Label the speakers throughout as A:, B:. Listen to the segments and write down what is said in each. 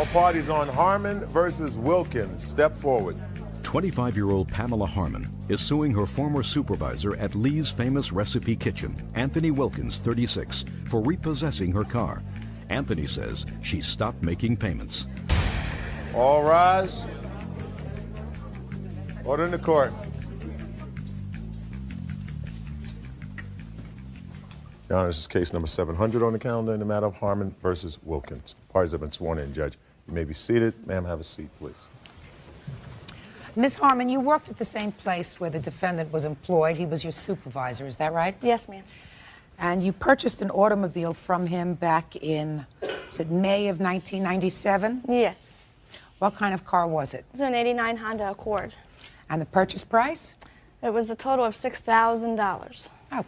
A: All parties on Harmon versus Wilkins. Step forward.
B: 25-year-old Pamela Harmon is suing her former supervisor at Lee's Famous Recipe Kitchen, Anthony Wilkins, 36, for repossessing her car. Anthony says she stopped making payments.
A: All rise. Order in the court. Your Honor, this is case number 700 on the calendar in the matter of Harmon versus Wilkins. Parties have been sworn in, Judge. You may be seated. Ma'am, have a seat, please.
C: Ms. Harmon, you worked at the same place where the defendant was employed. He was your supervisor, is that right?
D: Yes, ma'am.
C: And you purchased an automobile from him back in, is it May of 1997?
D: Yes.
C: What kind of car was it?
D: It was an '89 Honda Accord.
C: And the purchase price?
D: It was a total of $6,000.
C: Okay.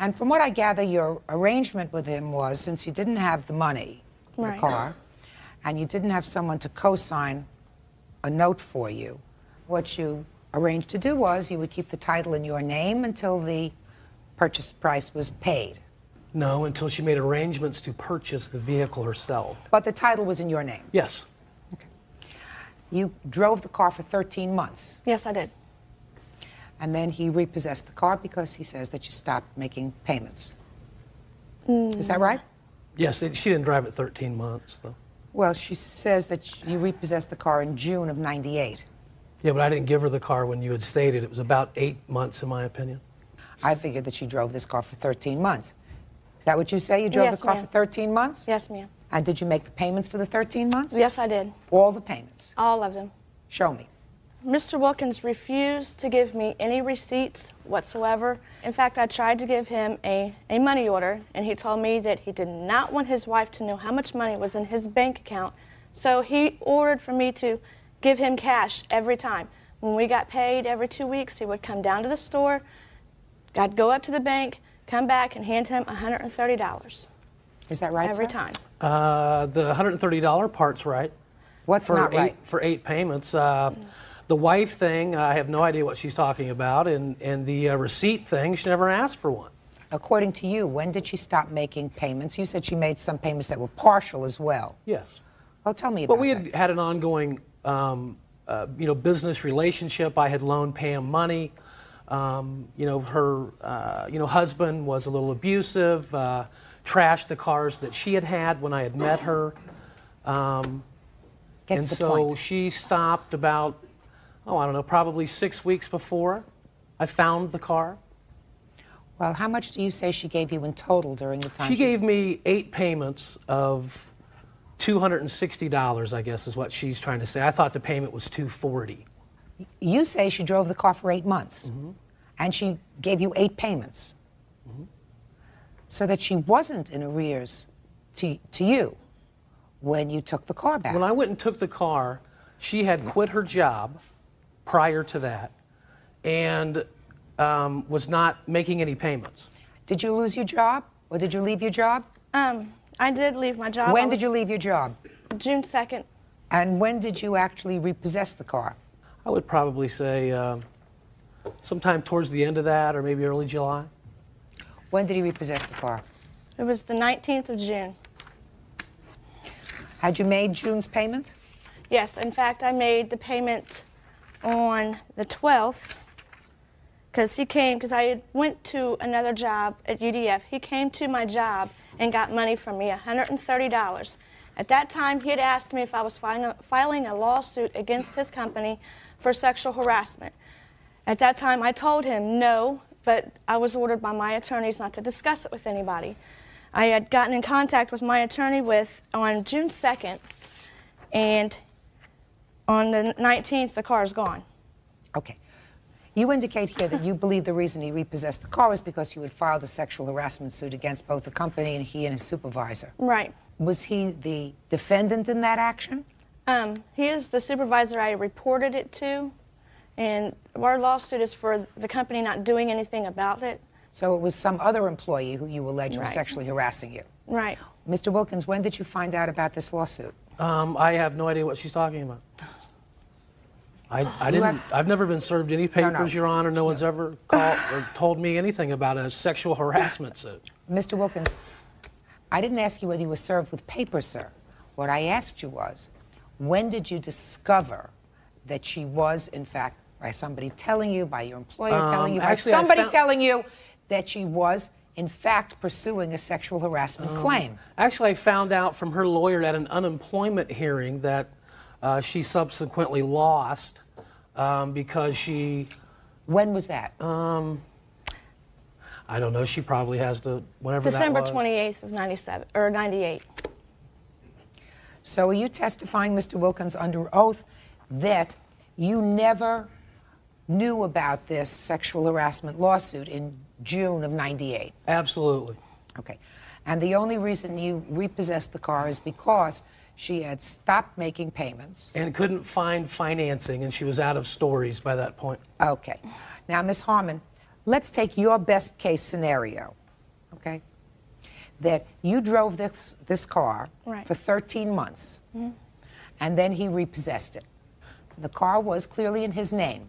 C: And from what I gather, your arrangement with him was, since you didn't have the money for the car, and you didn't have someone to co-sign a note for you, what you arranged to do was you would keep the title in your name until the purchase price was paid.
E: No, until she made arrangements to purchase the vehicle herself.
C: But the title was in your name?
E: Yes.
C: Okay. You drove the car for 13 months?
D: Yes, I did.
C: And then he repossessed the car because he says that you stopped making payments. Is that right?
E: Yes, she didn't drive it 13 months, though.
C: Well, she says that you repossessed the car in June of '98.
E: Yeah, but I didn't give her the car when you had stated. It was about 8 months, in my opinion.
C: I figured that she drove this car for 13 months. Is that what you say? You drove the car for 13 months?
D: Yes, ma'am.
C: And did you make the payments for the 13 months?
D: Yes, I did.
C: All the payments?
D: All of them.
C: Show me.
D: Mr. Wilkins refused to give me any receipts whatsoever. In fact, I tried to give him a money order, and he told me that he did not want his wife to know how much money was in his bank account, so he ordered for me to give him cash every time. When we got paid every 2 weeks, he would come down to the store, I'd go up to the bank, come back, and hand him $130.
C: Is that right,
D: every
C: sir?
D: time.
E: The $130 part's right.
C: What's not right?
E: For 8 payments. The wife thing, I have no idea what she's talking about, and the receipt thing, she never asked for one.
C: According to you, when did she stop making payments? You said she made some payments that were partial as well.
E: Yes.
C: Well, tell me about that.
E: But we had an ongoing, business relationship. I had loaned Pam money. Her, husband was a little abusive, trashed the cars that she had when I had met her. And so she stopped about, probably 6 weeks before I found the car.
C: Well, how much do you say she gave you in total during the time?
E: She gave me 8 payments of $260, I guess is what she's trying to say. I thought the payment was $240.
C: You say she drove the car for 8 months, and she gave you 8 payments, so that she wasn't in arrears to you when you took the car back.
E: When I went and took the car, she had quit her job prior to that and was not making any payments.
C: Did you lose your job, or did you leave your job?
D: I did leave my job.
C: When did you leave your job?
D: June 2nd.
C: And when did you actually repossess the car?
E: I would probably say sometime towards the end of that, or maybe early July.
C: When did he repossess the car?
D: It was the 19th of June.
C: Had you made June's payment?
D: Yes, in fact, I made the payment on the 12th, because I went to another job at UDF. He came to my job and got money from me, $130. At that time, he had asked me if I was filing a lawsuit against his company for sexual harassment. At that time, I told him no, but I was ordered by my attorneys not to discuss it with anybody. I had gotten in contact with my attorney on June 2nd, and on the 19th, the car is gone.
C: Okay. You indicate here that you believe the reason he repossessed the car was because you had filed a sexual harassment suit against both the company and he and his supervisor.
D: Right.
C: Was he the defendant in that action?
D: He is the supervisor I reported it to, and our lawsuit is for the company not doing anything about it.
C: So it was some other employee who you allege was sexually harassing you.
D: Right.
C: Mr. Wilkins, when did you find out about this lawsuit?
E: I have no idea what she's talking about. I've never been served any papers, Your Honor. No one's ever called or told me anything about a sexual harassment suit.
C: Mr. Wilkins, I didn't ask you whether you were served with papers, sir. What I asked you was, when did you discover that she was, in fact, by somebody telling you, by your employer telling you, by
E: actually,
C: somebody telling you that she was, in fact, pursuing a sexual harassment claim?
E: Actually, I found out from her lawyer at an unemployment hearing that she subsequently lost because she...
C: When was that?
E: I don't know. She probably has to, whenever
D: December
E: that was.
D: 28th of 97, or 98.
C: So are you testifying, Mr. Wilkins, under oath, that you never knew about this sexual harassment lawsuit in June of 98?
E: Absolutely.
C: Okay. And the only reason you repossessed the car is because she had stopped making payments.
E: And couldn't find financing, and she was out of stories by that point.
C: Okay. Now, Ms. Harmon, let's take your best case scenario, okay? That you drove this car
D: Right.
C: for 13 months, and then he repossessed it. The car was clearly in his name,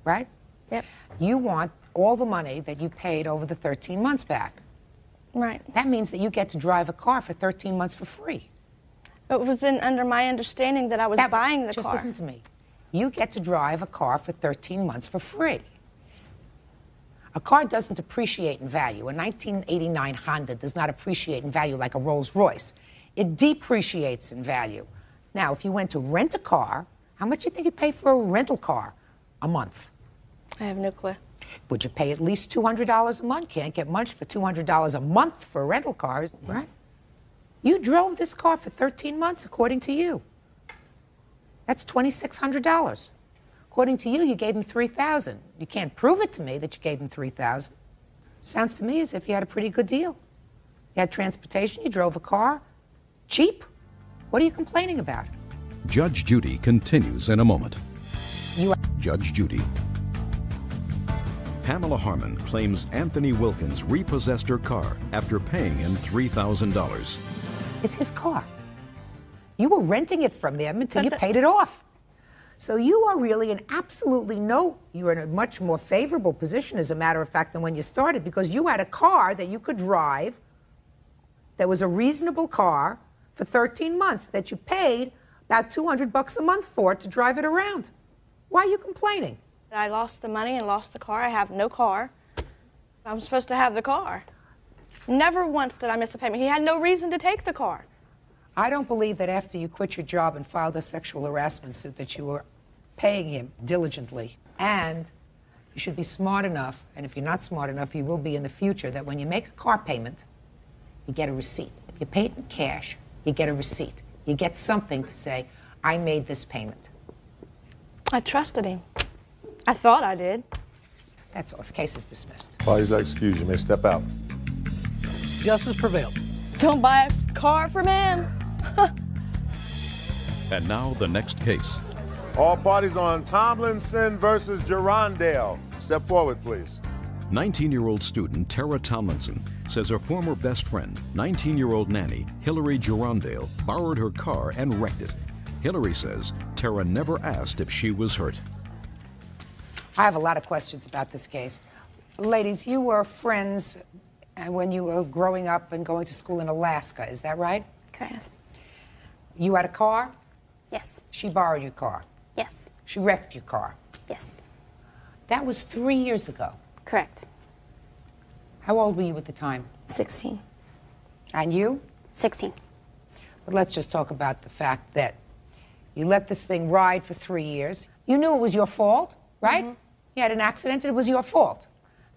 C: right?
D: Yep.
C: You want all the money that you paid over the 13 months back.
D: Right.
C: That means that you get to drive a car for 13 months for free.
D: It was under my understanding that I was buying the
C: Just
D: car.
C: listen to me. You get to drive a car for 13 months for free. A car doesn't appreciate in value. A 1989 Honda does not appreciate in value like a Rolls Royce. It depreciates in value. Now, if you went to rent a car, how much do you think you'd pay for a rental car a month?
D: I have no clue.
C: Would you pay at least $200 a month? Can't get much for $200 a month for rental cars, right? You drove this car for 13 months, according to you. That's $2,600. According to you, you gave him $3,000. You can't prove it to me that you gave him $3,000. Sounds to me as if you had a pretty good deal. You had transportation, you drove a car, cheap. What are you complaining about?
B: Judge Judy continues in a moment.
C: You
B: Judge Judy. Pamela Harmon claims Anthony Wilkins repossessed her car after paying him $3,000.
C: It's his car. You were renting it from him until you paid it off. So you are really you're in a much more favorable position, as a matter of fact, than when you started, because you had a car that you could drive that was a reasonable car for 13 months that you paid about $200 a month for to drive it around. Why are you complaining?
D: I lost the money and lost the car. I have no car. I'm supposed to have the car. Never once did I miss a payment. He had no reason to take the car.
C: I don't believe that after you quit your job and filed a sexual harassment suit that you were paying him diligently. And you should be smart enough, and if you're not smart enough, you will be in the future, that when you make a car payment, you get a receipt. If you pay it in cash, you get a receipt. You get something to say, I made this payment.
D: I trusted him. I thought I did.
C: That's all. This case is dismissed.
A: Parties are excused. You may step out.
E: Justice prevailed.
D: Don't buy a car from him.
B: And now the next case.
A: All parties on Tomlinson versus Gerondale. Step forward, please.
B: 19-year-old student Tara Tomlinson says her former best friend, 19-year-old nanny Hillary Gerondale, borrowed her car and wrecked it. Hillary says Tara never asked if she was hurt.
C: I have a lot of questions about this case. Ladies, you were friends when you were growing up and going to school in Alaska, is that right?
F: Yes.
C: You had a car?
F: Yes.
C: She borrowed your car?
F: Yes.
C: She wrecked your car?
F: Yes.
C: That was 3 years ago.
F: Correct.
C: How old were you at the time?
F: 16.
C: And you?
F: 16.
C: But let's just talk about the fact that you let this thing ride for 3 years. You knew it was your fault, right?
F: Mm-hmm.
C: You had an accident and it was your fault.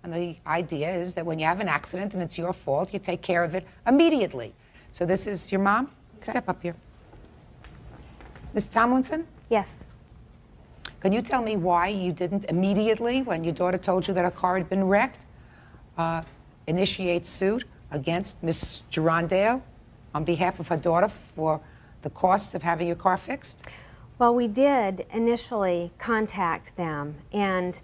C: And the idea is that when you have an accident and it's your fault, you take care of it immediately. So this is your mom? Step up here. Ms. Tomlinson?
F: Yes.
C: Can you tell me why you didn't immediately, when your daughter told you that her car had been wrecked, initiate suit against Ms. Gerondale on behalf of her daughter for the costs of having your car fixed?
G: Well, we did initially contact them and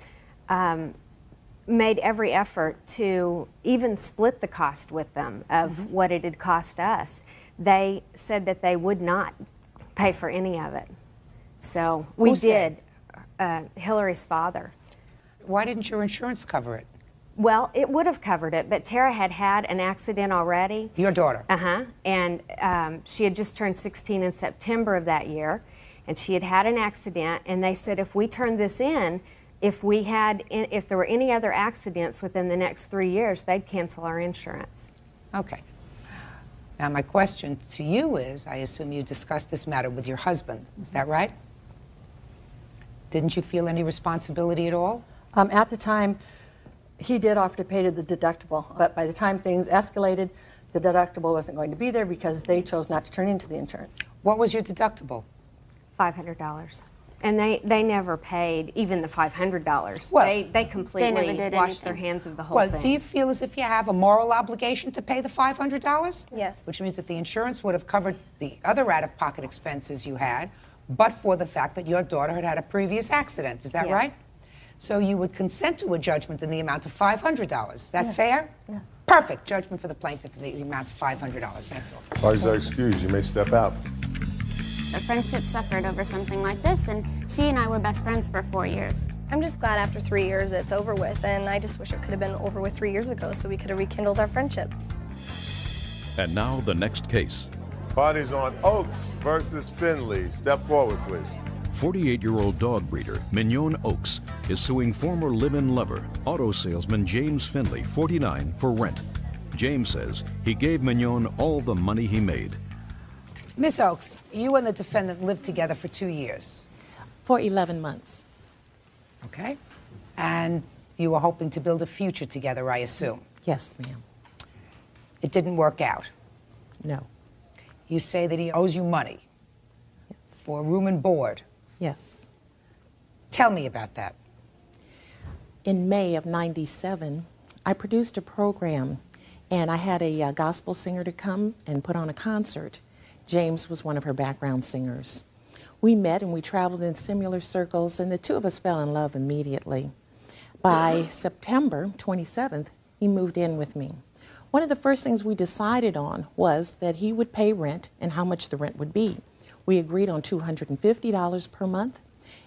G: made every effort to even split the cost with them of what it had cost us. They said that they would not pay for any of it. So we
C: Who said?
G: did. Hillary's father.
C: Why didn't your insurance cover it?
G: Well, it would have covered it, but Tara had had an accident already.
C: Your daughter?
G: Uh-huh. And she had just turned 16 in September of that year, and she had had an accident, and they said if we turned this in, if there were any other accidents within the next 3 years, they'd cancel our insurance.
C: Okay. Now, my question to you is, I assume you discussed this matter with your husband. Is that right? Didn't you feel any responsibility at all?
H: At the time, he did offer to pay the deductible, but by the time things escalated, the deductible wasn't going to be there because they chose not to turn into the insurance.
C: What was your deductible?
G: $500. And they never paid even the $500.
C: Well,
G: they completely
F: they never did
G: washed their
F: anything.
G: hands of the whole
C: Well,
G: thing.
C: do you feel as if you have a moral obligation to pay the $500?
D: Yes.
C: Which means that the insurance would have covered the other out-of-pocket expenses you had, but for the fact that your daughter had had a previous accident. Is that
G: Yes.
C: right? So you would consent to a judgment in the amount of $500. Is that fair?
H: Yes.
C: Perfect. Judgment for the plaintiff in the amount of $500. That's all.
A: Parties are excused. You may step out.
F: The friendship suffered over something like this, and she and I were best friends for 4 years.
I: I'm just glad after 3 years it's over with, and I just wish it could have been over with 3 years ago so we could have rekindled our friendship.
B: And now the next case.
A: Parties on Oaks versus Finley. Step forward, please.
B: 48-year-old dog breeder Mignon Oaks is suing former live-in lover, auto salesman James Finley, 49, for rent. James says he gave Mignon all the money he made.
C: Miss Oaks, you and the defendant lived together for 2 years.
J: For 11 months.
C: Okay? And you were hoping to build a future together, I assume.
J: Yes, ma'am.
C: It didn't work out.
J: No.
C: You say that he owes you money for room and board.
J: Yes.
C: Tell me about that.
J: In May of '97, I produced a program, and I had a gospel singer to come and put on a concert. James was one of her background singers. We met and we traveled in similar circles, and the two of us fell in love immediately. By September 27th, he moved in with me. One of the first things we decided on was that he would pay rent and how much the rent would be. We agreed on $250 per month,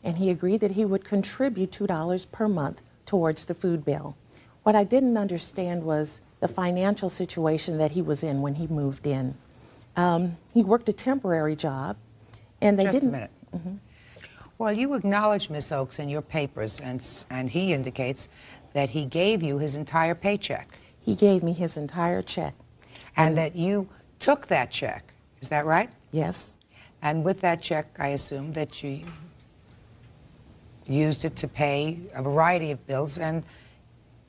J: and he agreed that he would contribute $2 per month towards the food bill. What I didn't understand was the financial situation that he was in when he moved in. He worked a temporary job, and they
C: Just
J: didn't.
C: a minute. Well, you acknowledge, Miss Oaks, in your papers, and he indicates that he gave you his entire paycheck.
J: He gave me his entire check.
C: And that you took that check. Is that right?
J: Yes.
C: And with that check, I assume that you used it to pay a variety of bills, and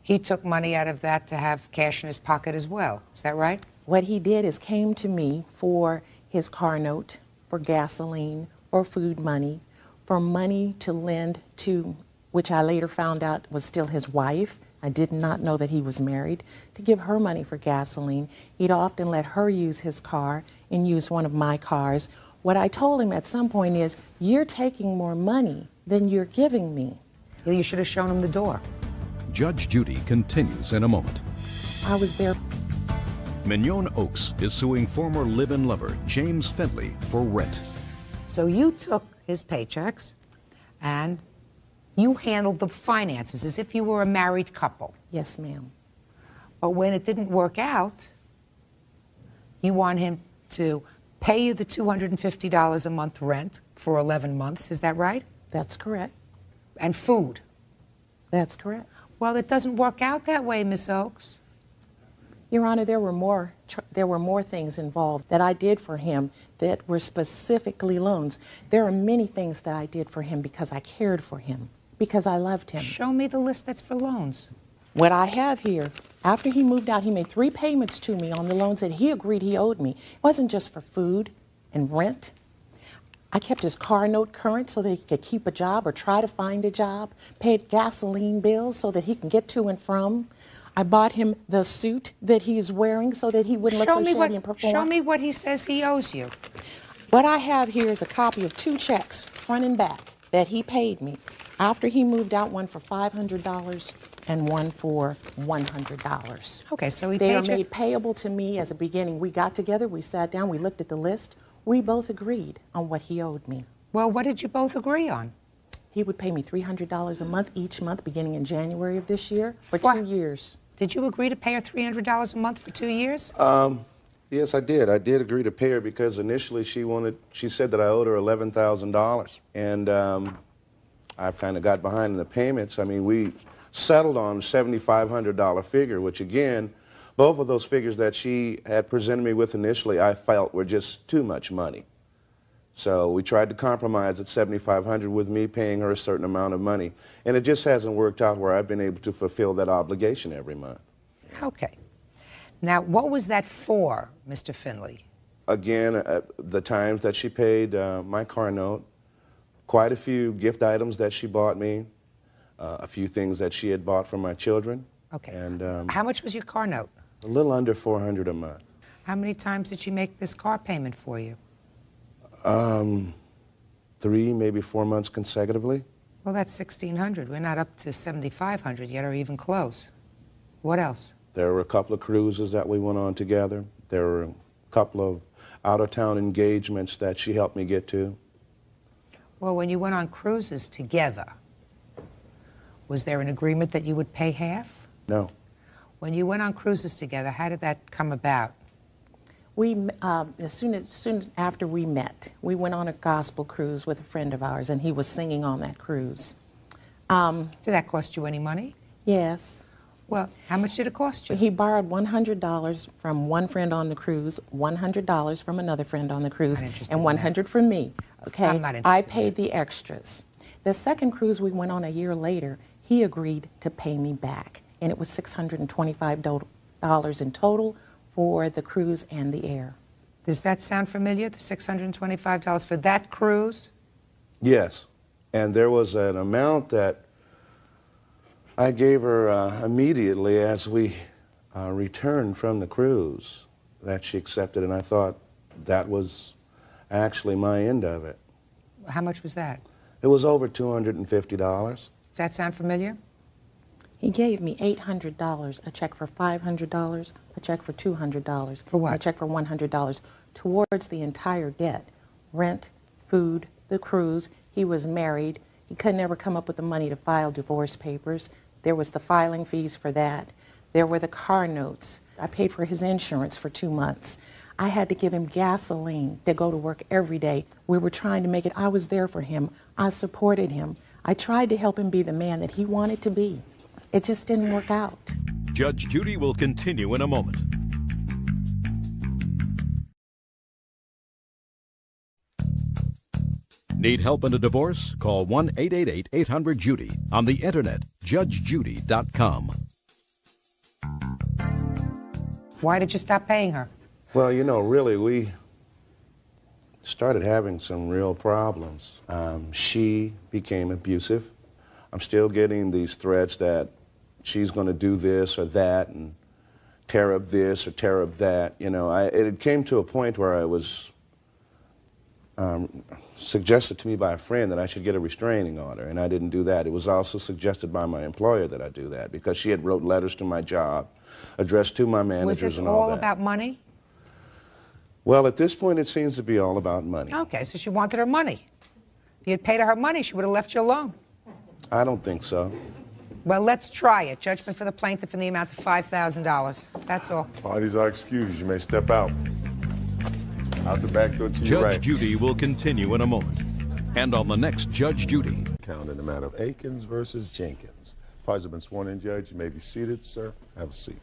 C: he took money out of that to have cash in his pocket as well. Is that right?
J: What he did is came to me for his car note, for gasoline, for food money, for money to lend to, which I later found out was still his wife. I did not know that he was married, to give her money for gasoline. He'd often let her use his car and use one of my cars. What I told him at some point is, you're taking more money than you're giving me.
C: Well, you should have shown him the door.
B: Judge Judy continues in a moment.
J: I was there.
B: Mignon Oaks is suing former live-in lover James Finley for rent.
C: So you took his paychecks and you handled the finances as if you were a married couple.
J: Yes, ma'am.
C: But when it didn't work out, you want him to pay you the $250 a month rent for 11 months. Is that right?
J: That's correct.
C: And food.
J: That's correct.
C: Well, it doesn't work out that way, Miss Oaks.
J: Your Honor, there were more things involved that I did for him that were specifically loans. There are many things that I did for him because I cared for him, because I loved him.
C: Show me the list that's for loans.
J: What I have here, after he moved out, he made 3 payments to me on the loans that he agreed he owed me. It wasn't just for food and rent. I kept his car note current so that he could keep a job or try to find a job, paid gasoline bills so that he can get to and from. I bought him the suit that he's wearing so that he wouldn't look so shabby and perform.
C: Show me what he says he owes you.
J: What I have here is a copy of 2 checks, front and back, that he paid me after he moved out, one for $500 and one for $100.
C: Okay, so he
J: They are
C: paid you.
J: made payable to me as a beginning. We got together, we sat down, we looked at the list. We both agreed on what he owed me.
C: Well, what did you both agree on?
J: He would pay me $300 a month each month beginning in January of this year for
C: What?
J: 2 years.
C: Did you agree to pay her $300 a month for 2 years?
K: Yes, I did. I did agree to pay her because initially she said that I owed her $11,000. And I kind of got behind in the payments. I mean, we settled on a $7,500 figure, which again, both of those figures that she had presented me with initially, I felt were just too much money. So we tried to compromise at $7,500 with me paying her a certain amount of money. And it just hasn't worked out where I've been able to fulfill that obligation every month.
C: Okay. Now, what was that for, Mr. Finley?
K: Again, the times that she paid my car note, quite a few gift items that she bought me, a few things that she had bought for my children.
C: Okay.
K: And
C: how much was your car note?
K: a little under $400 a month.
C: How many times did she make this car payment for you?
K: 3, maybe 4 months consecutively.
C: Well, that's $1,600. We're not up to $7,500 yet, or even close. What else?
K: There were a couple of cruises that we went on together. There were a couple of out-of-town engagements that she helped me get to.
C: Well, when you went on cruises together, was there an agreement that you would pay half?
K: No.
C: When you went on cruises together, how did that come about?
J: We, as soon after we met, we went on a gospel cruise with a friend of ours, and he was singing on that cruise.
C: Did that cost you any money?
J: Yes.
C: Well, how much did it cost you?
J: He borrowed $100 from one friend on the cruise, $100 from another friend on the cruise,
C: Not interested
J: and
C: in
J: $100
C: that.
J: from me. Okay,
C: I'm not
J: I
C: interested in
J: paid the extras. The second cruise we went on a year later, he agreed to pay me back, and it was $625 in total for the cruise and the air.
C: Does that sound familiar, the $625 for that cruise?
K: Yes. And there was an amount that I gave her immediately as we returned from the cruise that she accepted, and I thought that was actually my end of it.
C: How much was that?
K: It was over $250.
C: Does that sound familiar?
J: He gave me $800, a check for $500, a check for $200.
C: For what?
J: And a check for $100 towards the entire debt. Rent, food, the cruise. He was married. He could never come up with the money to file divorce papers. There was the filing fees for that. There were the car notes. I paid for his insurance for 2 months. I had to give him gasoline to go to work every day. We were trying to make it. I was there for him. I supported him. I tried to help him be the man that he wanted to be. It just didn't work out.
B: Judge Judy will continue in a moment. Need help in a divorce? Call 1-888-800-JUDY. On the internet, judgejudy.com.
C: Why did you stop paying her?
K: Well, you know, really, we started having some real problems. She became abusive. I'm still getting these threats that she's going to do this or that and tear up this or tear up that. You know, it came to a point where I was suggested to me by a friend that I should get a restraining order, and I didn't do that. It was also suggested by my employer that I do that because she had wrote letters to my job, addressed to my managers
C: Was this
K: and all
C: all
K: that.
C: about money?
K: Well, at this point, it seems to be all about money.
C: Okay, so she wanted her money. If you had paid her her money, she would have left you alone.
K: I don't think so.
C: Well, let's try it. Judgment for the plaintiff in the amount of $5,000. That's all.
A: Parties are excused. You may step out. Out the back door to your
B: Judge
A: right.
B: Judy will continue in a moment. And on the next Judge Judy.
A: Count in the matter of Akins versus Jenkins. Parties have been sworn in, Judge. You may be seated, sir. Have a seat.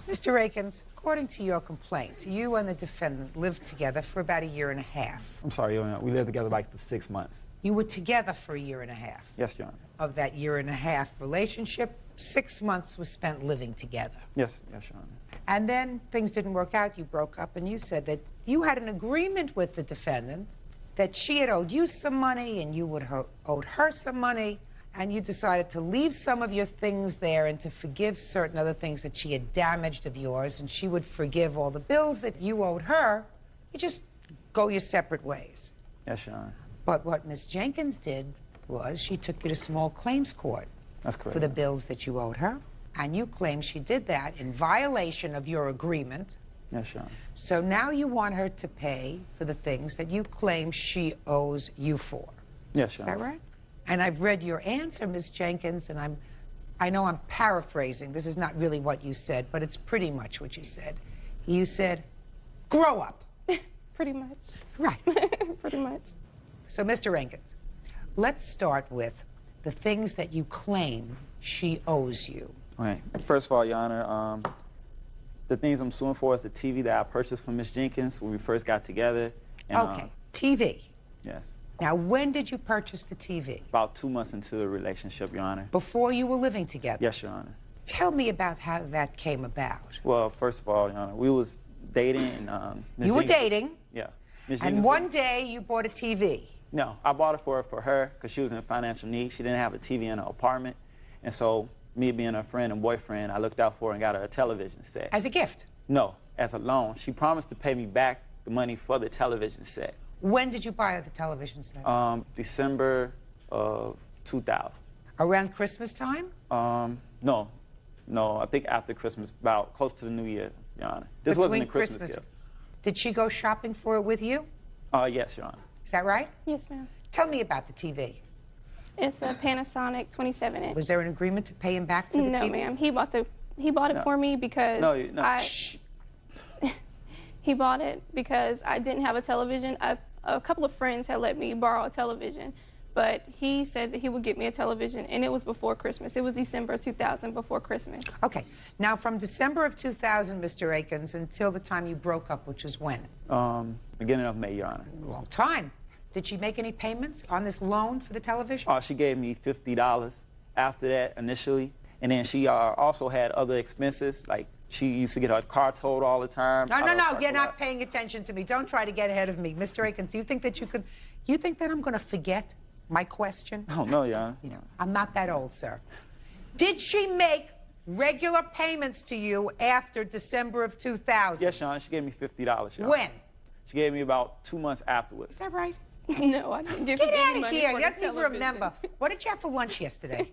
C: Mr. Akins, according to your complaint, you and the defendant lived together for about 1.5 years.
L: I'm sorry, Your Honor. We lived together like for 6 months.
C: You were together for 1.5 years.
L: Yes, Your Honor.
C: Of that 1.5 year relationship, 6 months was spent living together.
L: Yes, Your Honor.
C: And then things didn't work out. You broke up, and you said that you had an agreement with the defendant that she had owed you some money and you would owed her some money, and you decided to leave some of your things there and to forgive certain other things that she had damaged of yours, and she would forgive all the bills that you owed her. You just go your separate ways.
L: Yes, Your Honor.
C: But what Miss Jenkins did was she took you to small claims court.
L: That's correct.
C: For the bills that you owed her. And you claim she did that in violation of your agreement.
L: Yes, Your Honor.
C: So now you want her to pay for the things that you claim she owes you for.
L: Yes, Your
C: Is
L: Honor.
C: that right? And I've read your answer, Ms. Jenkins, and I know I'm paraphrasing. This is not really what you said, but it's pretty much what you said. You said, grow up.
I: Pretty much.
C: Right.
I: Pretty much.
C: So, Mr. Rankins, let's start with the things that you claim she owes you.
L: Right. First of all, Your Honor, the things I'm suing for is the TV that I purchased from Ms. Jenkins when we first got together. And,
C: Okay, TV.
L: Yes.
C: Now, when did you purchase the TV?
L: About 2 months into the relationship, Your Honor.
C: Before you were living together?
L: Yes, Your Honor.
C: Tell me about how that came about.
L: Well, first of all, Your Honor, we was dating. And,
C: you were dating?
L: Yeah. Ms.
C: And
L: Jenkins
C: one day you bought a TV?
L: No, I bought it for her because she was in financial need. She didn't have a TV in her apartment. And so, me being her friend and boyfriend, I looked out for her and got her a television set.
C: As a gift?
L: No, as a loan. She promised to pay me back the money for the television set.
C: When did you buy her the television set?
L: December of 2000.
C: Around Christmas time?
L: No, I think after Christmas, about close to the New Year, Your Honor. This wasn't a Christmas gift.
C: Did she go shopping for it with you?
L: Yes, Your Honor.
C: Is that right?
I: Yes, ma'am.
C: Tell me about the TV.
I: It's a Panasonic 27-inch.
C: Was there an agreement to pay him back for the TV?
I: No, ma'am. He bought it for me because
C: Shh.
I: He bought it because I didn't have a television. A couple of friends had let me borrow a television, but he said that he would get me a television, and it was before Christmas. It was December 2000, before Christmas.
C: Okay. Now, from December of 2000, Mr. Akins, until the time you broke up, which was when?
L: Beginning of May, Your Honor.
C: Long time. Did she make any payments on this loan for the television?
L: She gave me $50 after that initially, and then she also had other expenses, like she used to get her car towed all the time.
C: No, you're not paying attention to me. Don't try to get ahead of me. Mr. Akins, do you think that you think that I'm going to forget my question?
L: Oh, no, Your Honor.
C: You know, I'm not that old, sir. Did she make regular payments to you after December of 2000?
L: Yes, Your Honor. She gave me $50, Your Honor.
C: When?
L: She gave me about 2 months afterwards.
C: Is that right?
I: No, I didn't give
C: Get
I: him
C: out
I: any
C: of
I: money
C: here.
I: for
C: He
I: the
C: doesn't even
I: television.
C: remember. What did you have for lunch yesterday?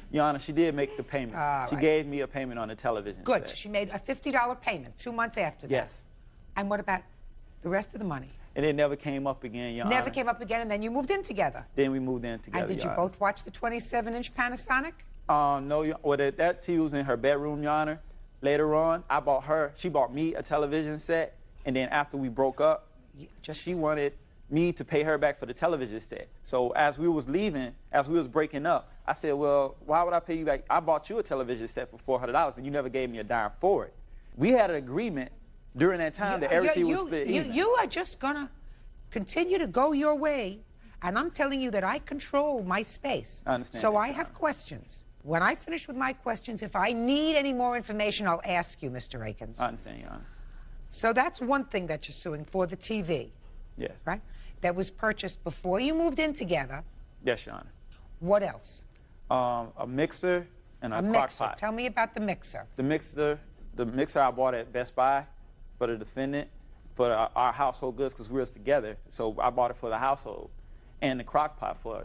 L: Your Honor, she did make the payment. She
C: right.
L: gave me a payment on the television
C: Good.
L: set.
C: She made a $50 payment 2 months after that.
L: Yes.
C: And what about the rest of the money?
L: And it never came up again, Your Honor.
C: Never came up again, and then you moved in together.
L: Then we moved in together,
C: And did you
L: Your
C: both watch the 27-inch Panasonic?
L: No, well, that TV was in her bedroom, Your Honor. Later on, she bought me a television set, and then after we broke up, she wanted me to pay her back for the television set. So as we was leaving, as we was breaking up, I said, well, why would I pay you back? I bought you a television set for $400, and you never gave me a dime for it. We had an agreement during that time that everything was split even.
C: You are just going to continue to go your way, and I'm telling you that I control my space.
L: I understand.
C: So I have questions. When I finish with my questions, if I need any more information, I'll ask you, Mr. Akins.
L: I understand, Your Honor.
C: So that's one thing that you're suing for, the TV.
L: Yes.
C: Right? That was purchased before you moved in together.
L: Yes, Your Honor.
C: What else?
L: A mixer and a crock
C: mixer.
L: pot.
C: Tell me about the mixer.
L: The mixer I bought at Best Buy for the defendant, for our household goods, because we was together. So I bought it for the household. And the crock pot for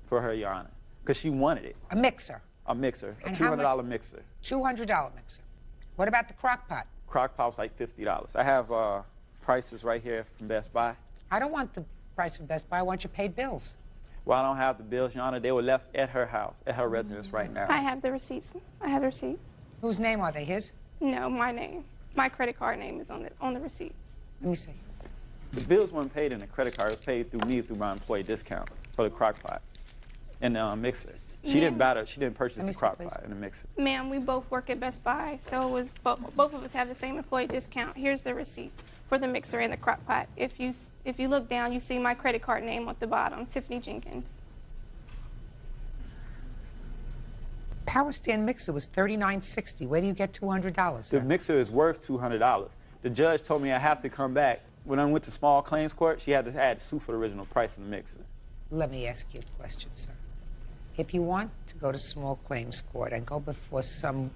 L: her, Your Honor, because she wanted it.
C: A mixer.
L: A mixer, a
C: And
L: $200 mixer.
C: $200 mixer. What about the crock pot?
L: Crock pot was like $50. I have prices right here from Best Buy.
C: I don't want the price from Best Buy. I want your paid bills.
L: Well, I don't have the bills, Your Honor. They were left at her house, at her residence right now.
I: I have the receipts. I have the receipts.
C: Whose name are they? His?
I: No, my name. My credit card name is on the receipts.
C: Let me see.
L: The bills weren't paid in the credit card. It was paid through me, through my employee discount for the crock pot and the mixer. She didn't purchase the crock pot and the mixer.
I: Ma'am, we both work at Best Buy, so it was both of us have the same employee discount. Here's the receipts for the mixer and the crock pot. If you look down, you see my credit card name at the bottom, Tiffany Jenkins.
C: Power stand mixer was $39.60. Where do you get $200?
L: The mixer is worth $200. The judge told me I have to come back. When I went to small claims court, she had to sue for the original price of the mixer.
C: Let me ask you a question, sir. If you want to go to small claims court and go before some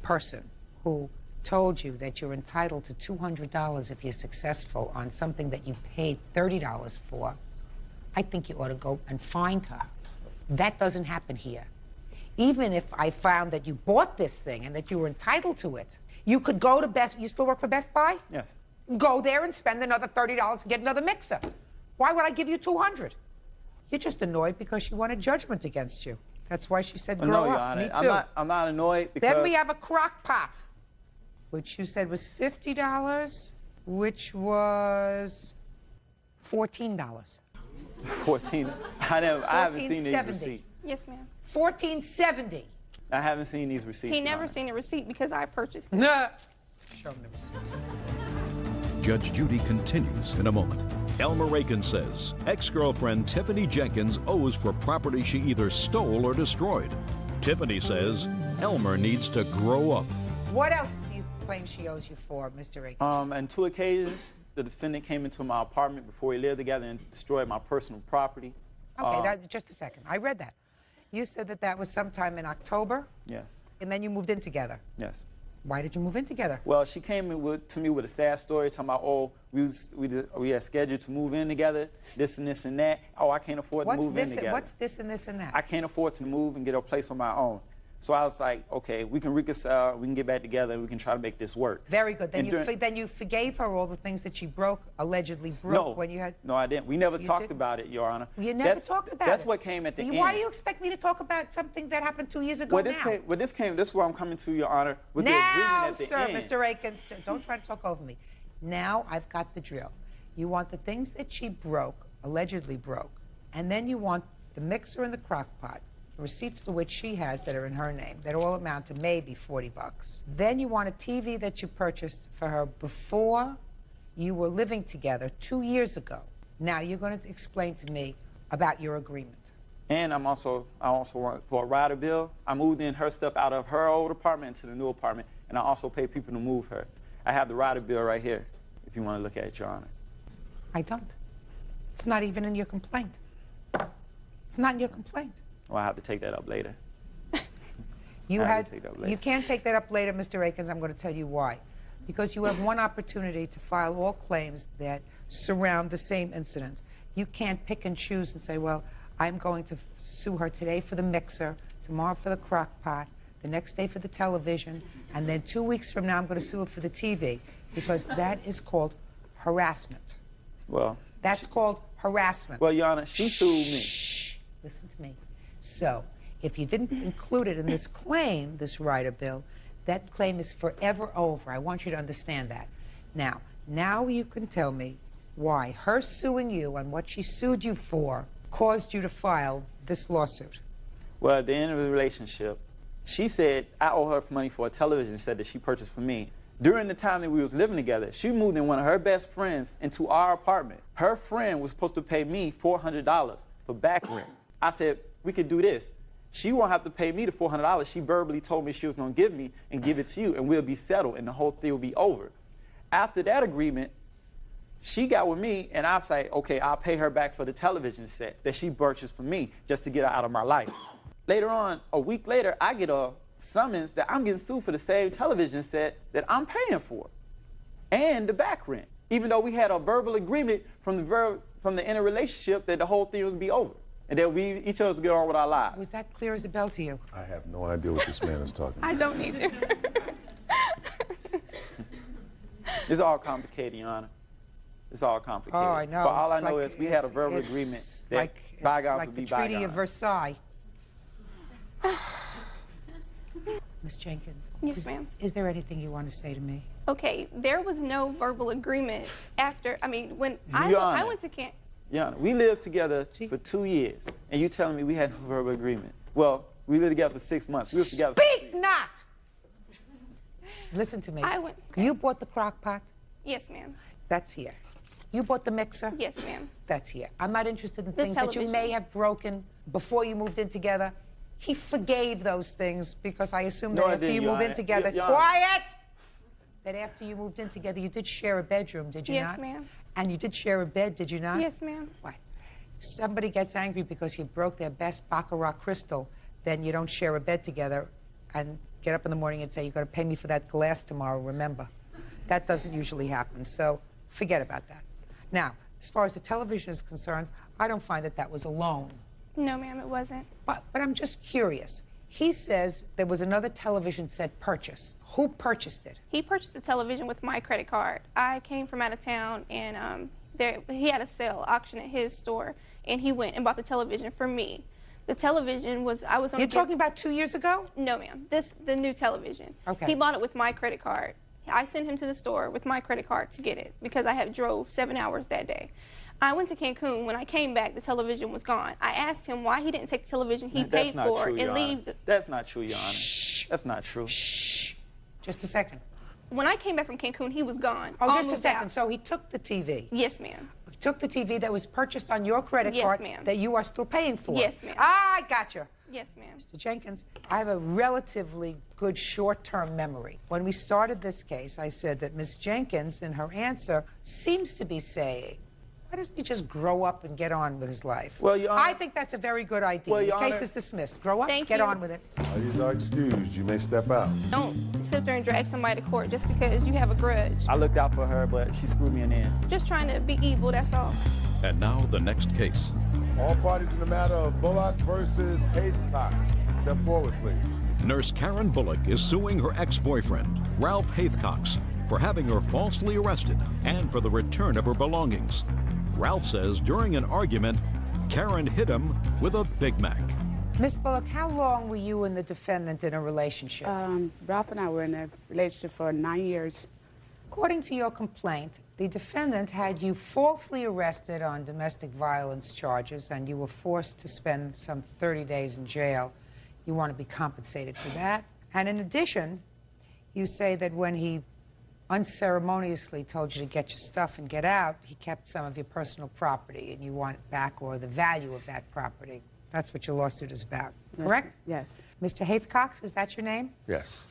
C: person who told you that you're entitled to $200 if you're successful on something that you paid $30 for, I think you ought to go and find her. That doesn't happen here. Even if I found that you bought this thing and that you were entitled to it, you could go to you still work for Best Buy?
L: Yes.
C: Go there and spend another $30 and get another mixer. Why would I give you $200? You're just annoyed because she wanted judgment against you. That's why she said grow
L: no, Your
C: up.
L: Honor.
C: Me too.
L: I'm not annoyed because...
C: Then we have a crock pot, which you said was $50, which was $14.
L: 14. I haven't seen these receipts.
I: Yes, ma'am.
C: $14.70.
L: I haven't seen these receipts.
I: He never seen a receipt because I purchased it.
C: No. Show him the receipts.
B: Judge Judy continues in a moment. Elmer Rakin says ex-girlfriend Tiffany Jenkins owes for property she either stole or destroyed. Tiffany says Elmer needs to grow up.
C: What else do you claim she owes you for, Mr. Akins?
L: On 2 occasions, the defendant came into my apartment before we lived together and destroyed my personal property.
C: Okay, just a second. I read that. You said that was sometime in October?
L: Yes.
C: And then you moved in together?
L: Yes.
C: Why did you move in together?
L: Well, she came to me with a sad story, talking about, oh, we had scheduled to move in together, this and this and that. Oh, I can't afford to move in together.
C: What's this and this and that?
L: I can't afford to move and get a place on my own. So I was like, okay, we can reconcile, we can get back together, and we can try to make this work.
C: Very good. Then you forgave her all the things that she allegedly broke when you had...
L: No, I didn't. We never talked about it, Your Honor.
C: You never talked about it?
L: That's what came at the end.
C: Why do you expect me to talk about something that happened 2 years ago
L: this is where I'm coming to, Your Honor, with the
C: now,
L: agreement at the end.
C: Mr. Akins, don't try to talk over me. Now I've got the drill. You want the things that she allegedly broke, and then you want the mixer and the crock pot, receipts for which she has that are in her name, that all amount to maybe $40. Then you want a TV that you purchased for her before you were living together 2 years ago. Now you're going to explain to me about your agreement.
L: And I also want for a rider bill. I moved in her stuff out of her old apartment to the new apartment, and I also pay people to move her. I have the rider bill right here, if you want to look at it, Your Honor.
C: I don't. It's not even in your complaint. It's not in your complaint.
L: Well, I have to take that up later.
C: You can't take that up later, Mr. Akins. I'm going to tell you why. Because you have one opportunity to file all claims that surround the same incident. You can't pick and choose and say, well, I'm going to sue her today for the mixer, tomorrow for the crock pot, the next day for the television, and then 2 weeks from now I'm going to sue her for the TV, because that is called harassment.
L: Well,
C: that's called harassment.
L: Well, Your Honor, she sued me.
C: Shh. Listen to me. So, if you didn't include it in this claim, this rider bill, that claim is forever over. I want you to understand that. Now you can tell me why her suing you and what she sued you for caused you to file this lawsuit.
L: Well, at the end of the relationship, she said I owe her money for a television set that she purchased for me. During the time that we was living together, she moved in one of her best friends into our apartment. Her friend was supposed to pay me $400 for back rent. I said, we could do this. She won't have to pay me the $400. She verbally told me she was going to give me and give it to you, and we'll be settled, and the whole thing will be over. After that agreement, she got with me, and I say, okay, I'll pay her back for the television set that she purchased for me just to get her out of my life. Later on, a week later, I get a summons that I'm getting sued for the same television set that I'm paying for and the back rent, even though we had a verbal agreement from the inner relationship that the whole thing would be over and that we each other would get on with our lives.
C: Was that clear as a bell to you?
A: I have no idea what this man is talking about.
I: I don't either.
C: It's
L: all complicated, Your Honor. It's all complicated.
C: Oh, I know.
L: But all I know is we had a verbal agreement that bygones would be bygones.
C: Like the Treaty of Versailles. Miss Jenkins.
I: Yes, ma'am.
C: Is there anything you want to say to me?
I: Okay, there was no verbal agreement after, when I went to camp.
L: Your Honor, we lived together for 2 years, and you telling me we had no verbal agreement. Well, we lived together for 6 months. We lived together
C: Speak not! Listen to me. You bought the crock pot?
I: Yes, ma'am.
C: That's here. You bought the mixer?
I: Yes, ma'am.
C: That's here. I'm not interested in things that you may have broken before you moved in together. He forgave those things because I assume that after you move in together, quiet! That after you moved in together, you did share a bedroom, did you not?
I: Yes, ma'am.
C: And you did share a bed, did you not?
I: Yes, ma'am.
C: Why? Somebody gets angry because you broke their best Baccarat crystal, then you don't share a bed together and get up in the morning and say, you're going to pay me for that glass tomorrow, remember. That doesn't usually happen, so forget about that. Now, as far as the television is concerned, I don't find that that was a loan.
I: No, ma'am, it wasn't.
C: But I'm just curious. He says there was another television set purchased. Who purchased it?
I: He purchased the television with my credit card. I came from out of town, and he had a sale auction at his store, and he went and bought the television for me. The television was, I was on.
C: You're talking about 2 years ago?
I: No, ma'am. The new television.
C: Okay.
I: He bought it with my credit card. I sent him to the store with my credit card to get it because I had drove 7 hours that day. I went to Cancun. When I came back, the television was gone. I asked him why he didn't take the television he paid for and leave.
L: That's not true, Your Honor. Shh. That's not true.
C: Shh. Just a second.
I: When I came back from Cancun, he was gone.
C: Oh, just a
I: moved
C: second.
I: out.
C: So he took the TV?
I: Yes, ma'am.
C: He took the TV that was purchased on your credit card that you are still paying for?
I: Yes, ma'am.
C: Ah, I gotcha.
I: Yes, ma'am.
C: Mr. Jenkins, I have a relatively good short-term memory. When we started this case, I said that Ms. Jenkins, in her answer, seems to be saying, why doesn't he just grow up and get on with his life?
L: Well, Your Honor,
C: I think that's a very good idea.
L: Well,
C: the
L: Your
C: case
L: Honor,
C: is dismissed. Grow up,
I: Thank
C: get
I: you.
C: on with it.
A: These are excused. You may step out.
I: Don't sit there and drag somebody to court just because you have a grudge.
L: I looked out for her, but she screwed me in the end.
I: Just trying to be evil, that's all.
B: And now the next case.
M: All parties in the matter of Bullock versus Haycox. Step forward, please.
B: Nurse Karen Bullock is suing her ex-boyfriend, Ralph Haycox, for having her falsely arrested and for the return of her belongings. Ralph says during an argument, Karen hit him with a Big Mac.
C: Miss Bullock, how long were you and the defendant in a relationship?
N: Ralph and I were in a relationship for 9 years.
C: According to your complaint, the defendant had you falsely arrested on domestic violence charges and you were forced to spend some 30 days in jail. You want to be compensated for that. And in addition, you say that when he unceremoniously told you to get your stuff and get out, he kept some of your personal property and you want it back, or the value of that property. That's what your lawsuit is about, correct?
N: Yes.
C: Mr. Haycox, is that your name?
O: Yes.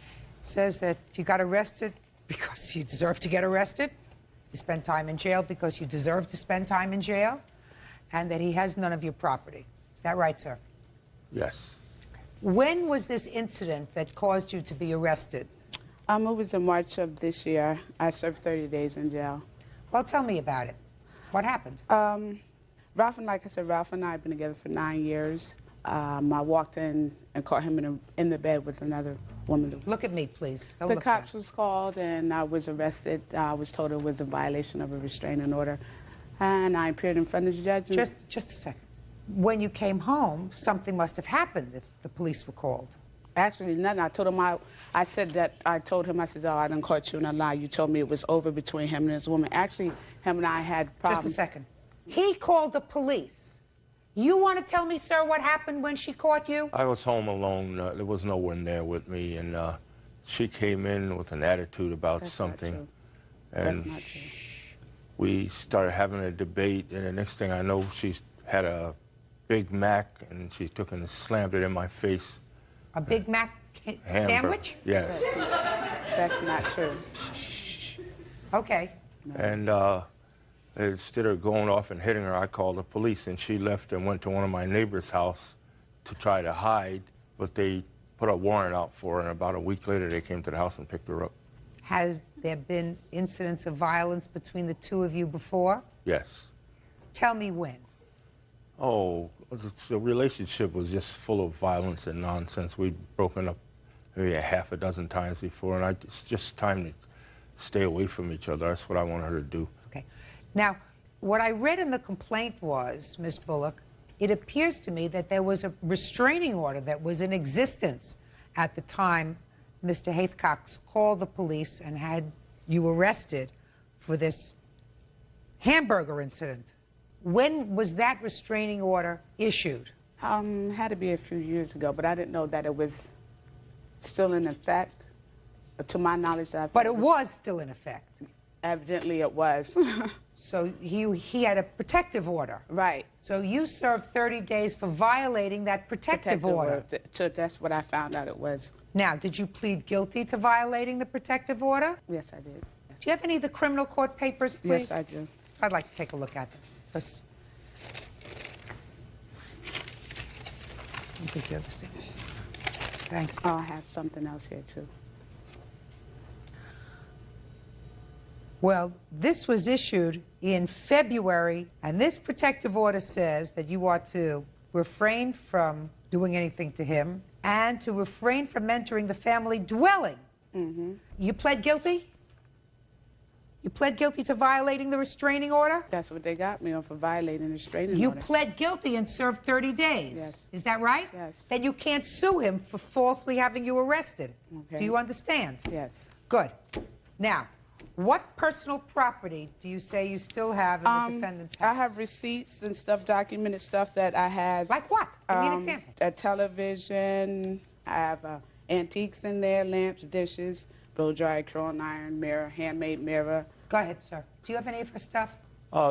C: Says that you got arrested because you deserve to get arrested. You spent time in jail because you deserve to spend time in jail, and that he has none of your property. Is that right, sir?
O: Yes.
C: When was this incident that caused you to be arrested?
N: It was in March of this year. I served 30 days in jail.
C: Well, tell me about it. What happened?
N: Ralph and, like I said, Ralph and I have been together for 9 years. I walked in and caught him in the bed with another woman.
C: Look at me, please. Don't
N: the
C: look
N: cops
C: back.
N: was called and I was arrested. I was told it was a violation of a restraining order. And I appeared in front of the judge.
C: Just a second. When you came home, something must have happened if the police were called.
N: Actually, nothing. I told him, I said, oh, I done caught you in a lie. You told me it was over between him and his woman. Actually, him and I had problems.
C: Just a second. He called the police. You want to tell me, sir, what happened when she caught you?
O: I was home alone. There was no one there with me, and she came in with an attitude about something.
N: That's not true.
O: We started having a debate, and the next thing I know, she had a Big Mac, and she took and slammed it in my face.
C: A Big Mac sandwich?
O: Yes.
N: That's not true.
C: Okay.
O: And instead of going off and hitting her, I called the police, and she left and went to one of my neighbor's house to try to hide, but they put a warrant out for her, and about a week later, they came to the house and picked her up.
C: Has there been incidents of violence between the two of you before?
O: Yes.
C: Tell me when.
O: Oh, the relationship was just full of violence and nonsense. We'd broken up maybe a half a dozen times before, and it's just time to stay away from each other. That's what I wanted her to do.
C: Okay. Now, what I read in the complaint was, Ms. Bullock, it appears to me that there was a restraining order that was in existence at the time Mr. Haycox called the police and had you arrested for this hamburger incident. When was that restraining order issued?
N: Had to be a few years ago, but I didn't know that it was still in effect. To my knowledge,
C: But it was still in effect.
N: Evidently, it was.
C: So he had a protective order.
N: Right.
C: So you served 30 days for violating that protective order.
N: That's what I found out it was.
C: Now, did you plead guilty to violating the protective order?
N: Yes, I did. Yes.
C: Do you have any of the criminal court papers, please?
N: Yes, I do.
C: I'd like to take a look at them. Let's... I think you understand. Thanks.
N: Oh, I have something else here, too.
C: Well, this was issued in February, and this protective order says that you are to refrain from doing anything to him and to refrain from entering the family dwelling.
N: Mm-hmm.
C: You pled guilty? You pled guilty to violating the restraining order?
N: That's what they got me on, for violating the restraining
C: You
N: order.
C: pled guilty and served 30 days.
N: Yes.
C: Is that right?
N: Yes.
C: Then you can't sue him for falsely having you arrested.
N: Okay.
C: Do you understand?
N: Yes.
C: Good. Now, what personal property do you say you still have in the defendant's house?
N: I have receipts and stuff, documented stuff that I had.
C: Like what? Give me an example.
N: A television. I have antiques in there, lamps, dishes, blow dryer, curling iron, mirror, handmade mirror.
C: Go ahead, sir. Do you have any of her stuff?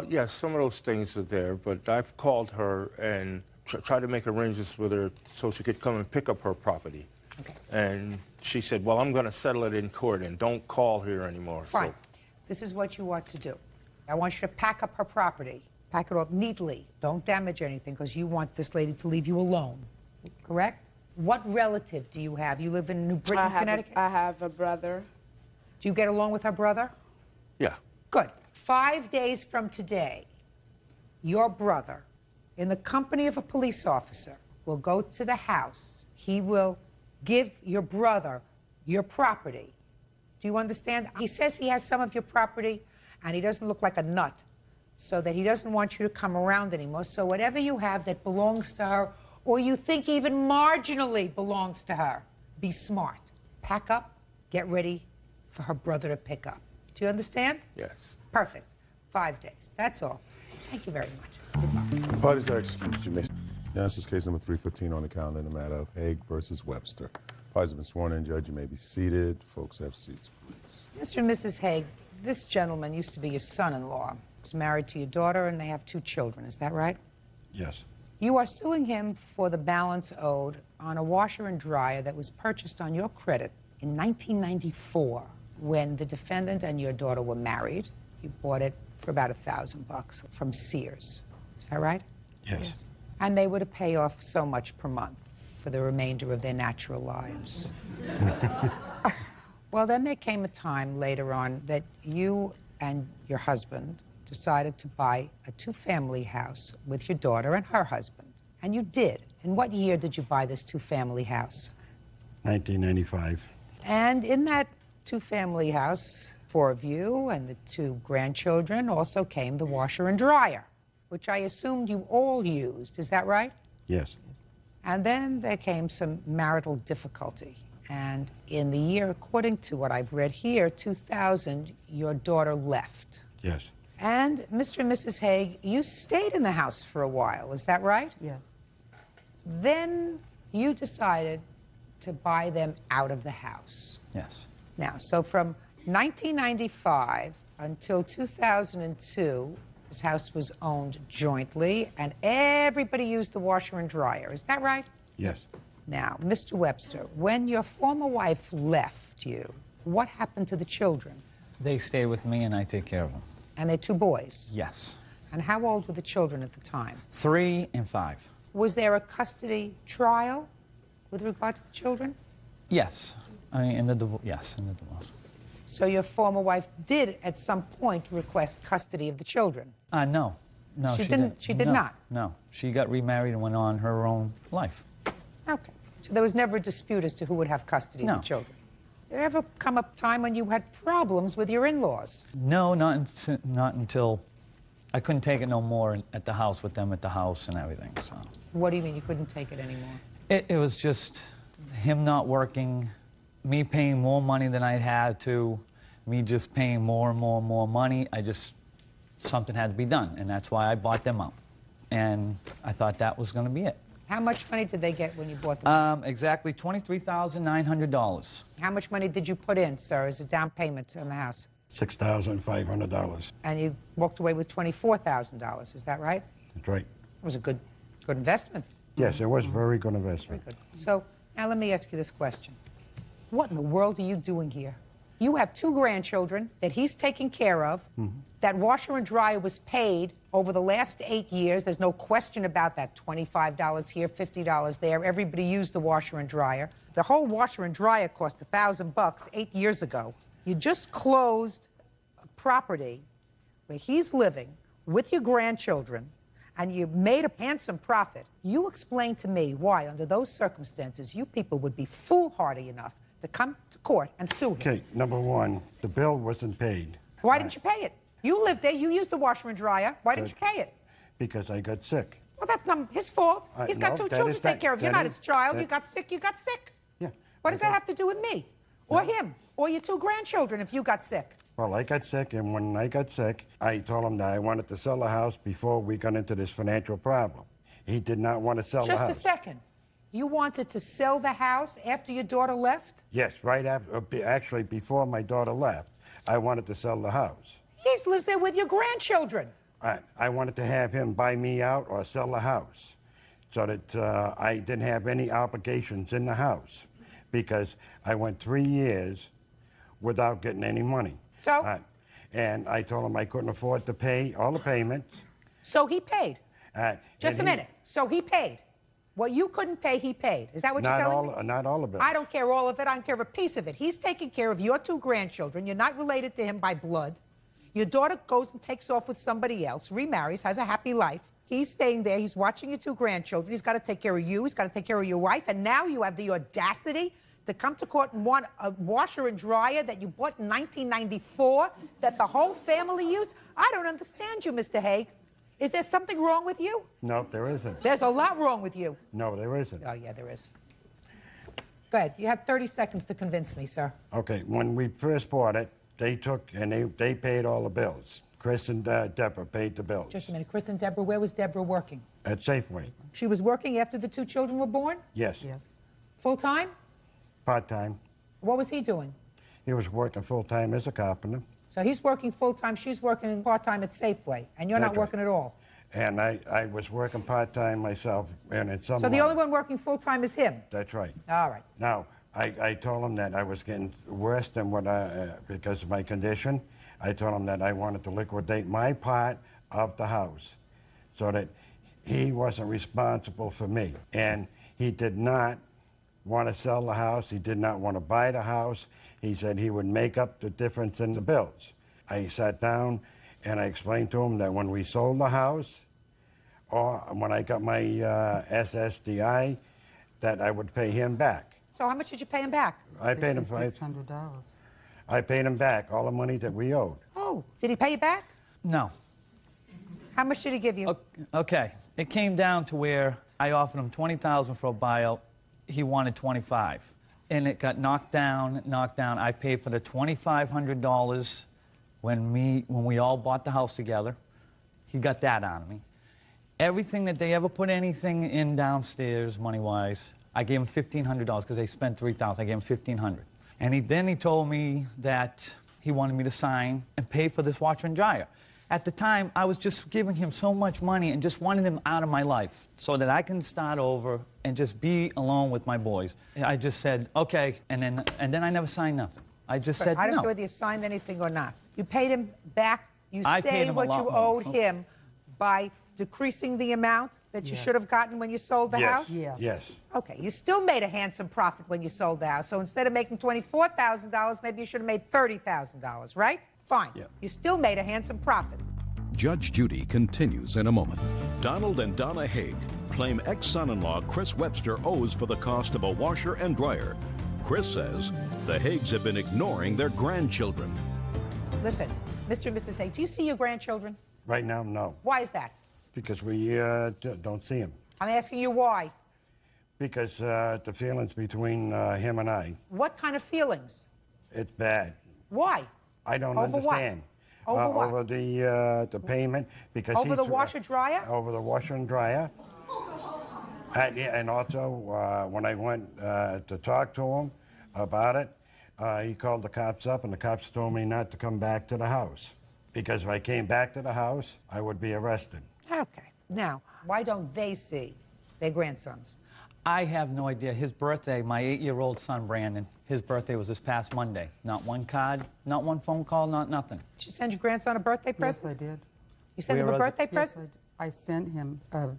O: Yes, some of those things are there, but I've called her and tried to make arrangements with her so she could come and pick up her property.
C: Okay.
O: And she said, well, I'm going to settle it in court and don't call here anymore.
C: Fine.
O: So,
C: This is what you ought to do. I want you to pack up her property. Pack it up neatly. Don't damage anything, because you want this lady to leave you alone. Correct? What relative do you have? You live in New Britain, Connecticut?
N: I have a brother.
C: Do you get along with her brother?
O: yeah.
C: Good. 5 days from today, your brother, in the company of a police officer, will go to the house. He will give your brother your property. Do you understand? He says he has some of your property, and he doesn't look like a nut, so that he doesn't want you to come around anymore. So whatever you have that belongs to her, or you think even marginally belongs to her, be smart. Pack up, get ready for her brother to pick up. Do you understand?
O: Yes.
C: Perfect. 5 days. That's all. Thank you very much. Goodbye.
A: Parties are excused. You may. Yeah, this is case number 315 on the calendar in the matter of Haig versus Webster. Parties have been sworn in. Judge, you may be seated. Folks, have seats, please.
C: Mr. and Mrs. Haig, this gentleman used to be your son-in-law. He's married to your daughter, and they have 2 children. Is that right?
P: Yes.
C: You are suing him for the balance owed on a washer and dryer that was purchased on your credit in 1994 when the defendant and your daughter were married. You bought it for about $1,000 from Sears. Is that right?
P: Yes.
C: And they were to pay off so much per month for the remainder of their natural lives. Well, then there came a time later on that you and your husband decided to buy a 2-family house with your daughter and her husband. And you did. In what year did you buy this 2-family house?
P: 1995.
C: And in that 2-family house, 4 of you and the 2 grandchildren, also came the washer and dryer, which I assumed you all used. Is that right?
P: Yes.
C: And then there came some marital difficulty. And in the year, according to what I've read here, 2000, your daughter left.
P: Yes.
C: And Mr. and Mrs. Haig, you stayed in the house for a while. Is that right?
H: Yes.
C: Then you decided to buy them out of the house.
P: Yes.
C: Now, so from 1995 until 2002, this house was owned jointly, and everybody used the washer and dryer. Is that right?
P: Yes.
C: Now, Mr. Webster, when your former wife left you, what happened to the children?
Q: They stay with me, and I take care of them.
C: And they're 2 boys?
Q: Yes.
C: And how old were the children at the time?
Q: 3 and 5.
C: Was there a custody trial with regard to the children?
Q: Yes. I mean, in the divorce. Yes, in the divorce.
C: So your former wife did, at some point, request custody of the children?
Q: No. No,
C: She didn't. She did
Q: no,
C: not?
Q: No. She got remarried and went on her own life.
C: Okay. So there was never a dispute as to who would have custody of the children? Did there ever come a time when you had problems with your in-laws?
Q: No, not until I couldn't take it no more at the house with them at the house and everything. So
C: What do you mean you couldn't take it anymore?
Q: it was just him not working, me paying more money than I'd had to, me just paying more and more and more money. Something had to be done, and that's why I bought them out. And I thought that was going to be it.
C: How much money did they get when you bought them?
Q: Exactly $23,900.
C: How much money did you put in, sir, as a down payment on the house?
P: $6,500.
C: And you walked away with $24,000, is that right?
P: That's right.
C: It was a good investment.
P: Yes, it was a very good investment.
C: Very good. So now let me ask you this question. What in the world are you doing here? You have 2 grandchildren that he's taking care of. That washer and dryer was paid over the last 8 years. There's no question about that. $25 here, $50 there. Everybody used the washer and dryer. The whole washer and dryer cost $1,000 8 years ago. You just closed a property where he's living with your grandchildren, and you made a handsome profit. You explain to me why, under those circumstances, you people would be foolhardy enough to come to court and sue him.
P: Okay, number one, the bill wasn't paid.
C: Why didn't you pay it? You lived there. You used the washer and dryer. Why didn't you pay it?
P: Because I got sick.
C: Well, that's not his fault. He's got two children to take care of. You're not his child. You got sick. You got sick.
P: Yeah.
C: What does that have to do with me? Or him? Or your two grandchildren if you got sick?
P: Well, I got sick, and when I got sick, I told him that I wanted to sell the house before we got into this financial problem. He did not want to sell the house.
C: Just a second. You wanted to sell the house after your daughter left?
P: Yes, right after, actually before my daughter left, I wanted to sell the house.
C: He lives there with your grandchildren.
P: I wanted to have him buy me out or sell the house so that I didn't have any obligations in the house because I went 3 years without getting any money.
C: So?
P: And I told him I couldn't afford to pay all the payments.
C: So he paid? Just a minute. So he paid? What you couldn't pay, he paid. Is that what you're telling me?
P: Not all of it.
C: I don't care all of it. I don't care of a piece of it. He's taking care of your two grandchildren. You're not related to him by blood. Your daughter goes and takes off with somebody else, remarries, has a happy life. He's staying there. He's watching your two grandchildren. He's got to take care of you. He's got to take care of your wife. And now you have the audacity to come to court and want a washer and dryer that you bought in 1994 that the whole family used? I don't understand you, Mr. Haig. Is there something wrong with you?
P: No, there isn't.
C: There's a lot wrong with you.
P: No, there isn't.
C: Oh, yeah, there is. Go ahead. You have 30 seconds to convince me, sir.
P: Okay, when we first bought it, they took and they paid all the bills. Chris and Deborah paid the bills.
C: Just a minute. Chris and Deborah, where was Deborah working?
P: At Safeway.
C: She was working after the two children were born?
P: Yes.
C: Yes. Full-time?
P: Part-time.
C: What was he doing?
P: He was working full-time as a carpenter.
C: So he's working full-time, she's working part-time at Safeway, and you're not working at all?
P: And I was working part-time myself, and in some
C: So the only one working full-time is him?
P: That's right.
C: All right.
P: Now, I told him that I was getting worse than what because of my condition. I told him that I wanted to liquidate my part of the house so that he wasn't responsible for me. And he did not want to sell the house. He did not want to buy the house. He said he would make up the difference in the bills. I sat down and I explained to him that when we sold the house or when I got my SSDI, that I would pay him back.
C: So how much did you pay him back?
P: I paid him
R: $600.
P: I paid him back all the money that we owed.
C: Oh, did he pay you back?
Q: No.
C: How much did he give you?
Q: Okay, it came down to where I offered him $20,000 for a buyout. He wanted $25,000, and it got knocked down. I paid for the $2,500 when we all bought the house together. He got that out of me. Everything that they ever put anything in downstairs, money-wise, I gave him $1,500 because they spent $3,000. I gave him $1,500. And then he told me that he wanted me to sign and pay for this washer and dryer. At the time, I was just giving him so much money and just wanted him out of my life so that I can start over and just be alone with my boys. I just said, okay, and then I never signed nothing. I just said no.
C: I don't know whether you signed anything or not. You paid him back. You
Q: I paid
C: say
Q: him a
C: what
Q: lot
C: you
Q: more.
C: owed him by decreasing the amount that you should have gotten when you sold the house?
P: Yes.
C: Okay, you still made a handsome profit when you sold the house. So instead of making $24,000, maybe you should have made $30,000, right? Fine.
P: Yeah.
C: You still made a handsome profit.
B: Judge Judy continues in a moment. Donald and Donna Haig claim ex-son-in-law Chris Webster owes for the cost of a washer and dryer. Chris says the Haigs have been ignoring their grandchildren.
C: Listen, Mr. and Mrs. Haig, do you see your grandchildren?
P: Right now, no.
C: Why is that?
P: Because we don't see him.
C: I'm asking you why.
P: Because the feelings between him and I,
C: What kind of feelings?
P: it's bad.
C: Why?
P: I don't
C: Over what?
P: understand.
C: Over what?
P: Over the payment. Because
C: Over the washer dryer?
P: Over the washer and dryer. And also, when I went to talk to him about it, he called the cops up, and the cops told me not to come back to the house. Because if I came back to the house, I would be arrested.
C: Okay. Now, why don't they see their grandsons?
Q: I have no idea. His birthday, my 8-year-old son, Brandon, his birthday was this past Monday. Not one card, not one phone call, not nothing.
C: Did you send your grandson a birthday present?
R: Yes, I did.
C: You sent him a birthday
R: Yes,
C: present?
R: I sent him a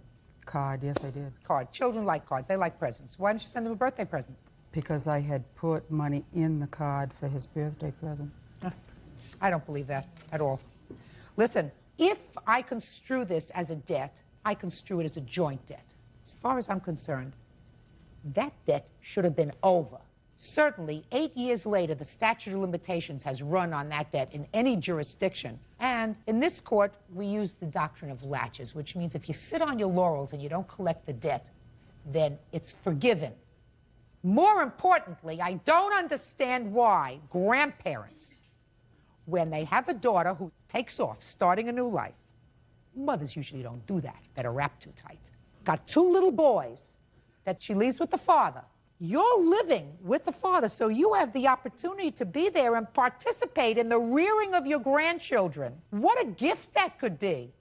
R: card. Yes, I did.
C: Card. Children like cards. They like presents. Why didn't you send him a birthday present?
R: Because I had put money in the card for his birthday present.
C: I don't believe that at all. Listen, if I construe this as a debt, I construe it as a joint debt. As far as I'm concerned, that debt should have been over Certainly, 8 years later, the statute of limitations has run on that debt in any jurisdiction. And in this court, we use the doctrine of latches, which means if you sit on your laurels and you don't collect the debt, then it's forgiven. More importantly, I don't understand why grandparents, when they have a daughter who takes off, starting a new life, mothers usually don't do that, that are wrapped too tight. Got 2 little boys that she leaves with the father. You're living with the father, so you have the opportunity to be there and participate in the rearing of your grandchildren. What a gift that could be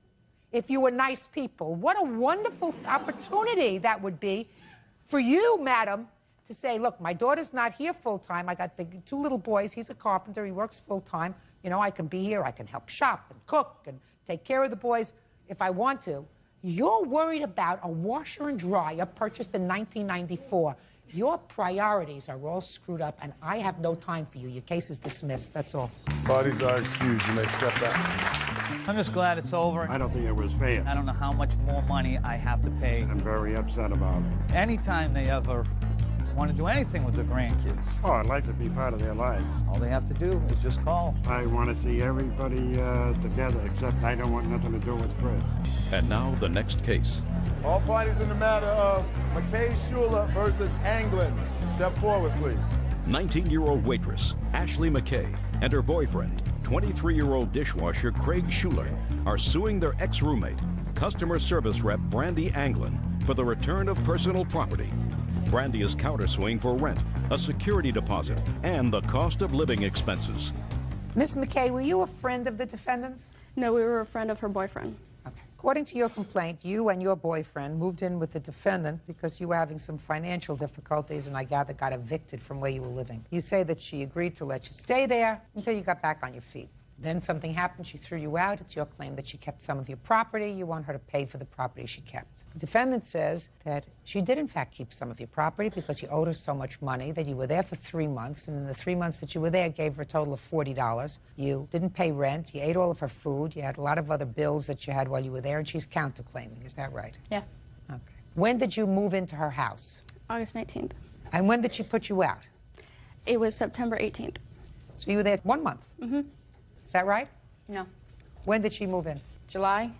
C: if you were nice people. What a wonderful opportunity that would be for you, madam, to say, look, my daughter's not here full-time. I got the 2 little boys. He's a carpenter. He works full-time. You know, I can be here. I can help shop and cook and take care of the boys if I want to. You're worried about a washer and dryer purchased in 1994. Your priorities are all screwed up, and I have no time for you. Your case is dismissed. That's all.
M: Parties are excused. You may step back.
Q: I'm just glad it's over.
P: I don't think it was fair.
Q: I don't know how much more money I have to pay.
P: I'm very upset about it.
Q: Anytime they ever want to do anything with their grandkids.
P: Oh, I'd like to be part of their lives.
Q: All they have to do is just call.
P: I want to see everybody together, except I don't want nothing to do with Chris.
B: And now the next case.
M: All parties in the matter of McKay Schuler versus Anglin. Step forward, please.
B: 19-year-old waitress Ashley McKay and her boyfriend, 23-year-old dishwasher Craig Schuler, are suing their ex-roommate, customer service rep Brandy Anglin, for the return of personal property. Brandy is countersuing for rent, a security deposit, and the cost of living expenses.
C: Miss McKay, were you a friend of the defendant's?
D: No, we were a friend of her boyfriend.
C: According to your complaint, you and your boyfriend moved in with the defendant because you were having some financial difficulties and I gather got evicted from where you were living. You say that she agreed to let you stay there until you got back on your feet. Then something happened, she threw you out. It's your claim that she kept some of your property. You want her to pay for the property she kept. The defendant says that she did in fact keep some of your property because you owed her so much money that you were there for 3 months, and in the 3 months that you were there gave her a total of $40. You didn't pay rent, you ate all of her food, you had a lot of other bills that you had while you were there, and she's counterclaiming. Is that right?
D: Yes.
C: Okay. When did you move into her house?
D: August 19th.
C: And when did she put you out?
D: It was September 18th.
C: So you were there 1 month?
D: Mm-hmm.
C: Is that right?
S: No.
C: When did she move in?
S: July.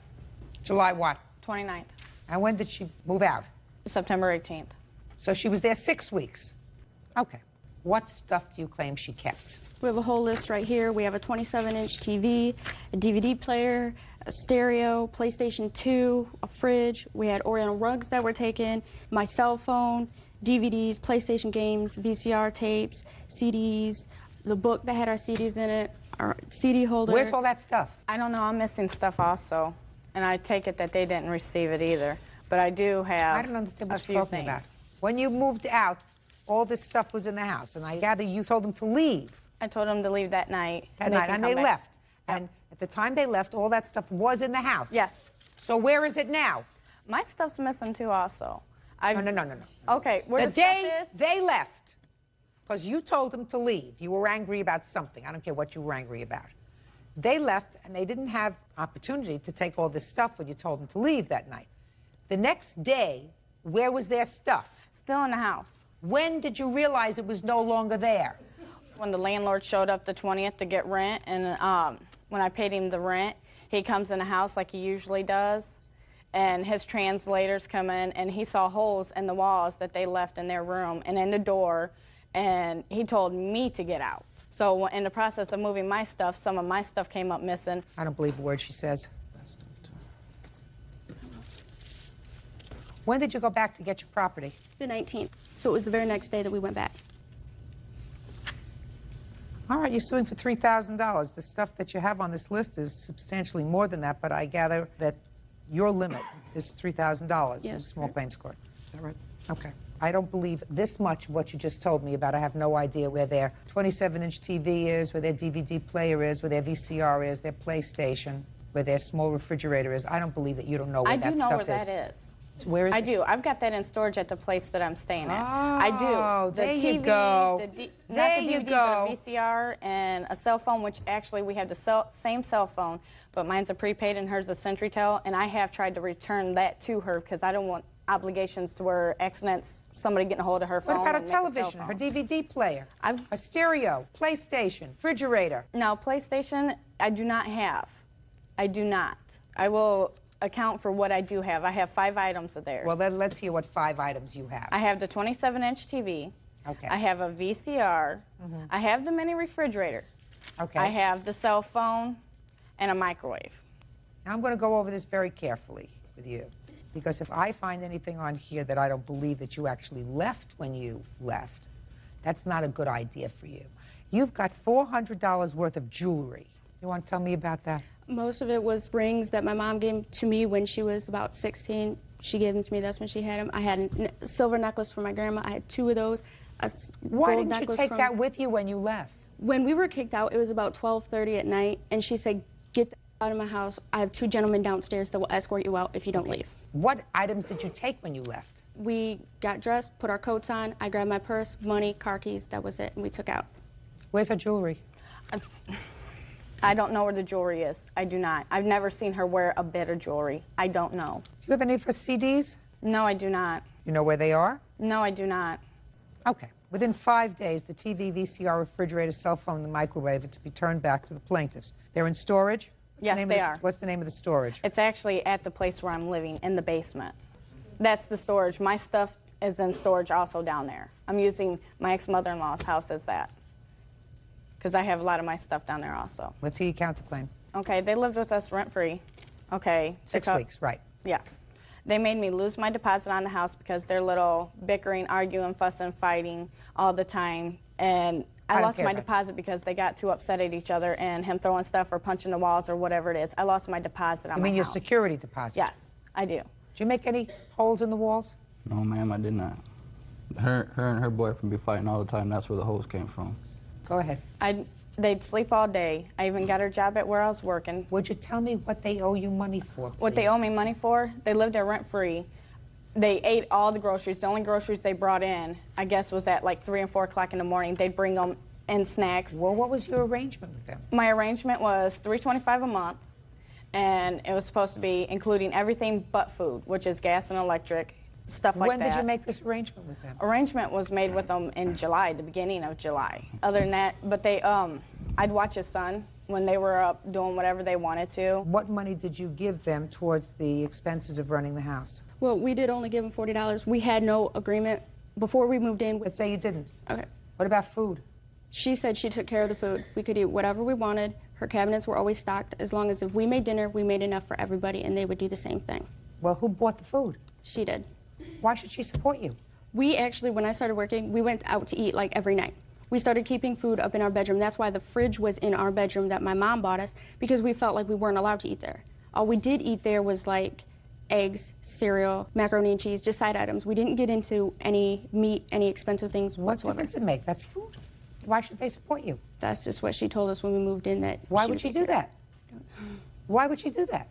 C: July what?
S: 29th.
C: And when did she move out?
S: September 18th.
C: So she was there 6 weeks. Okay. What stuff do you claim she kept?
D: We have a whole list right here. We have a 27-inch TV, a DVD player, a stereo, PlayStation 2, a fridge. We had Oriental rugs that were taken, my cell phone, DVDs, PlayStation games, VCR tapes, CDs, the book that had our CDs in it, our CD holder.
C: Where's all that stuff?
S: I don't know. I'm missing stuff also. And I take it that they didn't receive it either. But I do have
C: I don't understand what
S: a
C: you're
S: few
C: talking about.
S: things.
C: When you moved out, all this stuff was in the house, and I gather you told them to leave.
S: I told them to leave that night.
C: That night,
S: can
C: and
S: come
C: they
S: back.
C: left. And at the time they left, all that stuff was in the house.
S: Yes.
C: So where is it now?
S: My stuff's missing too also.
C: No.
S: Okay, where
C: the
S: the stuff
C: day
S: is?
C: they left, because you told them to leave. You were angry about something. I don't care what you were angry about. They left, and they didn't have opportunity to take all this stuff when you told them to leave that night. The next day, where was their stuff?
S: Still in the house.
C: When did you realize it was no longer there?
S: When the landlord showed up the 20th to get rent, and when I paid him the rent, he comes in the house like he usually does, and his translators come in, and he saw holes in the walls that they left in their room and in the door, and he told me to get out. So in the process of moving my stuff, some of my stuff came up missing.
C: I don't believe a word she says. When did you go back to get your property?
D: The 19th. So it was the very next day that we went back.
C: All right, you're suing for $3,000. The stuff that you have on this list is substantially more than that, but I gather that your limit is $3,000 in small claims court. Is that right? Okay. I don't believe this much of what you just told me about. I have no idea where their 27-inch TV is, where their DVD player is, where their VCR is, their PlayStation, where their small refrigerator is. I don't believe that you don't know where that stuff is.
S: I do know where that is.
C: Where is it?
S: I do. I've got that in storage at the place that I'm staying at. I do.
C: Oh,
S: The
C: there
S: TV,
C: you go.
S: not
C: There
S: the
C: you
S: DVD,
C: go.
S: but a VCR and a cell phone, which actually we have the same cell phone, but mine's a prepaid and hers a CenturyTel, and I have tried to return that to her because I don't want obligations to where accidents, somebody getting a hold of her phone.
C: What about a
S: and make cell
C: television,
S: phone.
C: her DVD player, a stereo, PlayStation, refrigerator?
S: No, PlayStation I do not have. I do not. I will account for what I do have. I have 5 items of theirs.
C: Well, then let's hear what 5 items you have.
S: I have the 27-inch TV.
C: Okay.
S: I have a VCR. I have the mini refrigerator.
C: Okay.
S: I have the cell phone and a microwave.
C: Now I'm going to go over this very carefully with you, because if I find anything on here that I don't believe that you actually left when you left, that's not a good idea for you. You've got $400 worth of jewelry. You want to tell me about that?
T: Most of it was rings that my mom gave to me when she was about 16. She gave them to me. That's when she had them. I had a silver necklace for my grandma. I had 2 of those.
C: Why didn't you take that with you when you left?
T: When we were kicked out, it was about 12:30 at night, and she said, "Get out of my house. I have 2 gentlemen downstairs that will escort you out if you don't leave."
C: What items did you take when you left?
T: We got dressed, put our coats on. I grabbed my purse, money, car keys. That was it, and we took out.
C: Where's her jewelry?
S: I don't know where the jewelry is. I do not. I've never seen her wear a bit of jewelry. I don't know.
C: Do you have any of her CDs?
S: No, I do not.
C: You know where they are?
S: No, I do not.
C: Okay. Within 5 days, the TV, VCR, refrigerator, cell phone, and the microwave are to be turned back to the plaintiffs. They're in storage?
S: Yes, they are.
C: What's the name of the storage?
S: It's actually at the place where I'm living, in the basement. That's the storage. My stuff is in storage also down there. I'm using my ex-mother-in-law's house as that, because I have a lot of my stuff down there also.
C: Let's hear your counterclaim.
S: Okay, they lived with us rent-free. Okay.
C: 6 weeks, right.
S: Yeah. They made me lose my deposit on the house because they're little bickering, arguing, fussing, fighting all the time. And I lost my deposit because they got too upset at each other and him throwing stuff or punching the walls or whatever it is. I lost my deposit on
C: You
S: my
C: mean your
S: house.
C: security deposit?
S: Yes, I do.
C: Did you make any holes in the walls?
U: No, ma'am, I did not. Her and her boyfriend be fighting all the time. That's where the holes came from.
C: Go ahead.
S: They'd sleep all day. I even got her job at where I was working.
C: Would you tell me what they owe you money for, please?
S: What they owe me money for? They lived there rent-free. They ate all the groceries. The only groceries they brought in, I guess, was at like 3 and 4 o'clock in the morning. They'd bring them in snacks.
C: Well, what was your arrangement with them?
S: My arrangement was $325 a month, and it was supposed to be including everything but food, which is gas and electric, stuff like that.
C: When did you make this arrangement with them?
S: Arrangement was made with them in July, the beginning of July. Other than that, but they, I'd watch his son when they were up doing whatever they wanted to.
C: What money did you give them towards the expenses of running the house?
T: Well, we did only give them $40. We had no agreement before we moved in.
C: Let's say you didn't.
T: Okay.
C: What about food?
T: She said she took care of the food. We could eat whatever we wanted. Her cabinets were always stocked. As long as if we made dinner, we made enough for everybody, and they would do the same thing.
C: Well, who bought the food?
T: She did.
C: Why should she support you?
T: We actually, when I started working, we went out to eat like every night. We started keeping food up in our bedroom. That's why the fridge was in our bedroom that my mom bought us, because we felt like we weren't allowed to eat there. All we did eat there was like eggs, cereal, macaroni and cheese, just side items. We didn't get into any meat, any expensive things
C: What
T: whatsoever.
C: difference does it make? That's food. Why should they support you?
T: That's just what she told us when we moved in. That
C: Why would she do that? Why would she do that?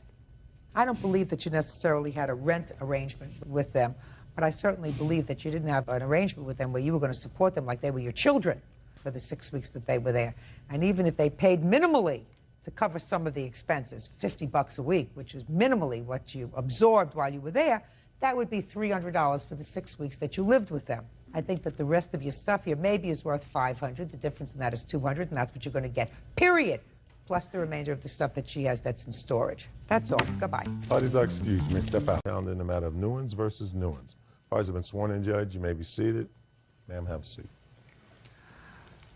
C: I don't believe that you necessarily had a rent arrangement with them, but I certainly believe that you didn't have an arrangement with them where you were going to support them like they were your children for the 6 weeks that they were there. And even if they paid minimally to cover some of the expenses, $50 a week, which is minimally what you absorbed while you were there, that would be $300 for the 6 weeks that you lived with them. I think that the rest of your stuff here maybe is worth $500. The difference in that is $200, and that's what you're going to get, period, plus the remainder of the stuff that she has that's in storage. That's all. Goodbye.
A: Parties are excused. You may step out. Found in the matter of Newens versus Newens. Parties have been sworn in, Judge. You may be seated. Ma'am, have a seat.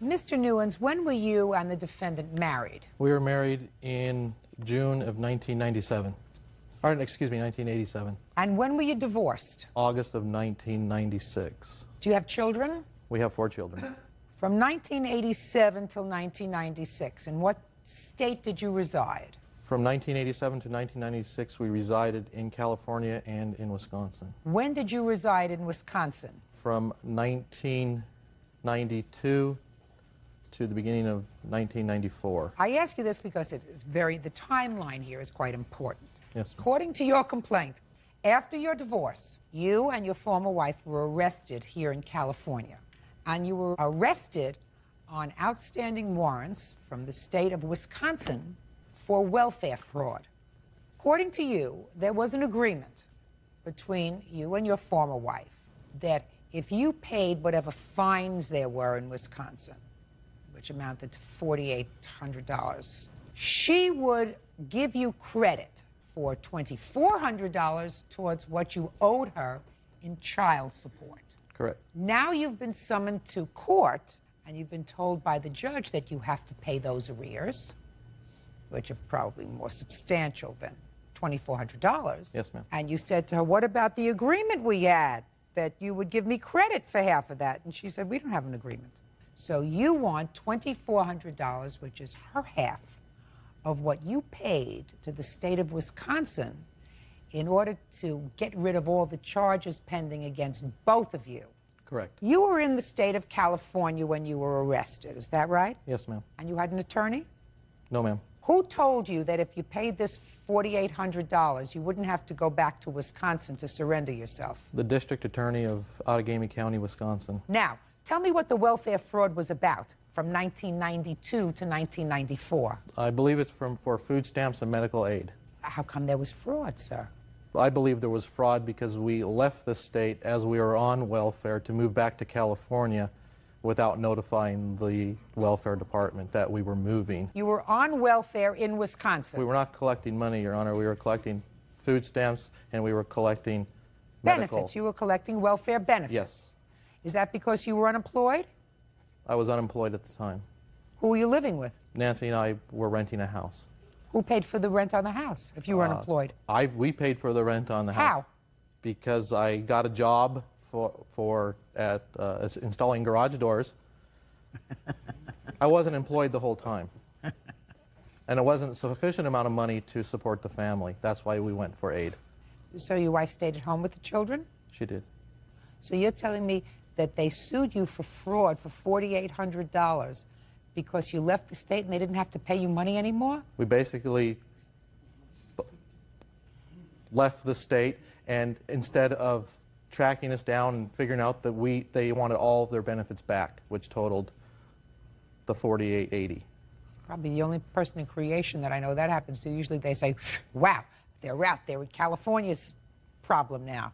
C: Mr. Newens, when were you and the defendant married?
E: We were married in June of 1997. Or, excuse me, 1987.
C: And when were you divorced?
E: August of 1996.
C: Do you have children?
E: We have 4 children.
C: From 1987 till 1996, in what state did you reside?
E: From 1987 to 1996, we resided in California and in Wisconsin.
C: When did you reside in Wisconsin?
E: From 1992 to the beginning of 1994.
C: I ask you this because the timeline here is quite important.
E: Yes.
C: According to your complaint, after your divorce, you and your former wife were arrested here in California. And you were arrested on outstanding warrants from the state of Wisconsin for welfare fraud. According to you, there was an agreement between you and your former wife that if you paid whatever fines there were in Wisconsin, which amounted to $4,800, she would give you credit for $2,400 towards what you owed her in child support.
G: Correct.
C: Now you've been summoned to court, and you've been told by the judge that you have to pay those arrears, which are probably more substantial than $2,400.
G: Yes, ma'am.
C: And you said to her, what about the agreement we had, that you would give me credit for half of that? And she said, we don't have an agreement. So you want $2,400, which is her half of what you paid to the state of Wisconsin in order to get rid of all the charges pending against both of you.
G: Correct.
C: You were in the state of California when you were arrested, is that right?
G: Yes, ma'am.
C: And you had an attorney?
G: No, ma'am.
C: Who told you that if you paid this $4,800, you wouldn't have to go back to Wisconsin to surrender yourself?
G: The district attorney of Outagamie County, Wisconsin.
C: Now, tell me what the welfare fraud was about from 1992 to 1994.
G: I believe it's for food stamps and medical aid.
C: How come there was fraud, sir?
G: I believe there was fraud because we left the state as we were on welfare to move back to California without notifying the welfare department that we were moving.
C: You were on welfare in Wisconsin.
G: We were not collecting money, Your Honor. We were collecting food stamps and we were collecting medical.
C: Benefits. You were collecting welfare benefits.
G: Yes.
C: Is that because you were unemployed?
G: I was unemployed at the time.
C: Who were you living with?
G: Nancy and I were renting a house.
C: Who paid for the rent on the house if you were unemployed?
G: We paid for the rent on the house.
C: How?
G: Because I got a job at installing garage doors. I wasn't employed the whole time. And it wasn't a sufficient amount of money to support the family. That's why we went for aid.
C: So your wife stayed at home with the children?
G: She did.
C: So you're telling me that they sued you for fraud for $4,800 because you left the state and they didn't have to pay you money anymore?
G: We basically left the state, and instead of tracking us down and figuring out that they wanted all of their benefits back, which totaled the $4,880.
C: Probably the only person in creation that I know that happens to. Usually they say, wow, they're out there with California's problem now.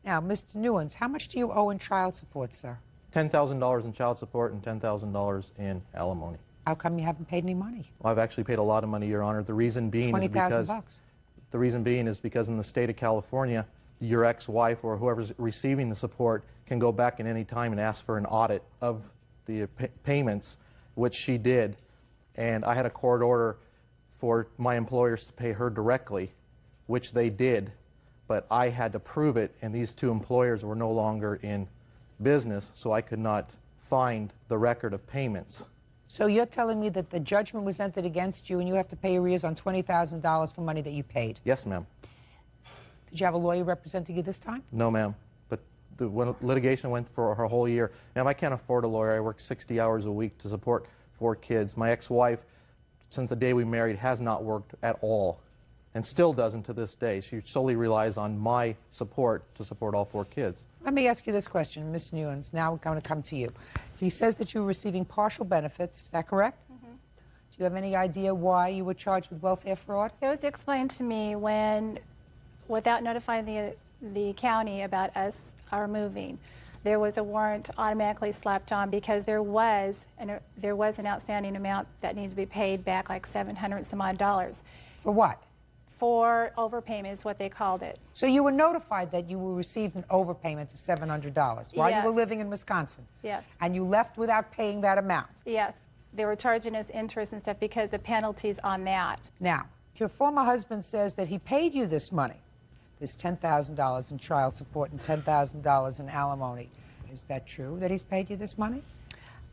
C: Now, Mr. Newens, how much do you owe in child support, sir?
G: $10,000 in child support and $10,000 in alimony.
C: How come you haven't paid any money?
G: Well, I've actually paid a lot of money, Your Honor. The reason being is because in the state of California, your ex-wife or whoever's receiving the support can go back at any time and ask for an audit of the payments, which she did. And I had a court order for my employers to pay her directly, which they did, but I had to prove it, and these two employers were no longer in business, so I could not find the record of payments.
C: So you're telling me that the judgment was entered against you and you have to pay arrears on $20,000 for money that you paid?
G: Yes, ma'am.
C: Did you have a lawyer representing you this time?
G: No, ma'am. But the litigation went for a whole year. Now, I can't afford a lawyer. I work 60 hours a week to support 4 kids. My ex-wife, since the day we married, has not worked at all and still doesn't to this day. She solely relies on my support to support all 4 kids.
C: Let me ask you this question, Ms. Newens. Now we're going to come to you. He says that you were receiving partial benefits. Is that correct?
V: Mm-hmm.
C: Do you have any idea why you were charged with welfare fraud?
V: It was explained to me when, without notifying the county about our moving, there was a warrant automatically slapped on because there was an outstanding amount that needed to be paid back, like $700 and some odd.
C: For what?
V: For overpayment is what they called it.
C: So you were notified that you were receiving overpayments of $700 while you were living in Wisconsin?
V: Yes.
C: And you left without paying that amount?
V: Yes. They were charging us interest and stuff because of penalties on that.
C: Now, your former husband says that he paid you this money, this $10,000 in child support and $10,000 in alimony. Is that true, that he's paid you this money?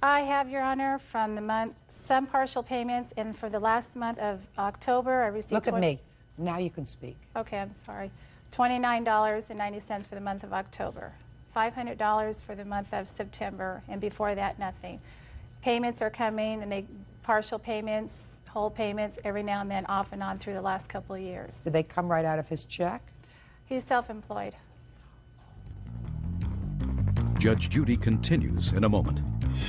V: I have, Your Honor, from the month, some partial payments, and for the last month of October, I received...
C: Look at me. Now you can speak.
V: Okay, I'm sorry. $29.90 for the month of October. $500 for the month of September, and before that, nothing. Payments are coming, and partial payments, whole payments, every now and then, off and on through the last couple of years.
C: Did they come right out of his check?
V: He's self-employed.
B: Judge Judy continues in a moment.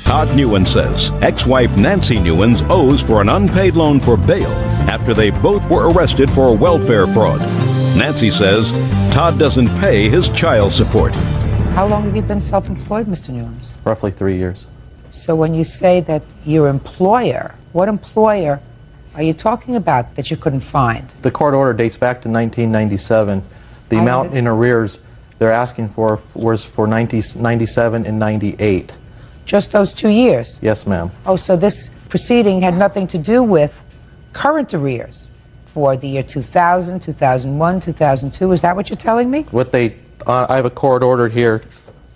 B: Todd Newen says ex-wife Nancy Newens owes for an unpaid loan for bail after they both were arrested for welfare fraud. Nancy says Todd doesn't pay his child support.
C: How long have you been self-employed, Mr. Newens?
G: Roughly 3 years.
C: So when you say that your employer, what employer are you talking about that you couldn't find?
G: The court order dates back to 1997. The amount in arrears they're asking for was for 97 and 98.
C: Just those 2 years?
G: Yes, ma'am.
C: Oh, so this proceeding had nothing to do with current arrears for the year 2000, 2001, 2002. Is that what you're telling me?
G: What they, I have a court order here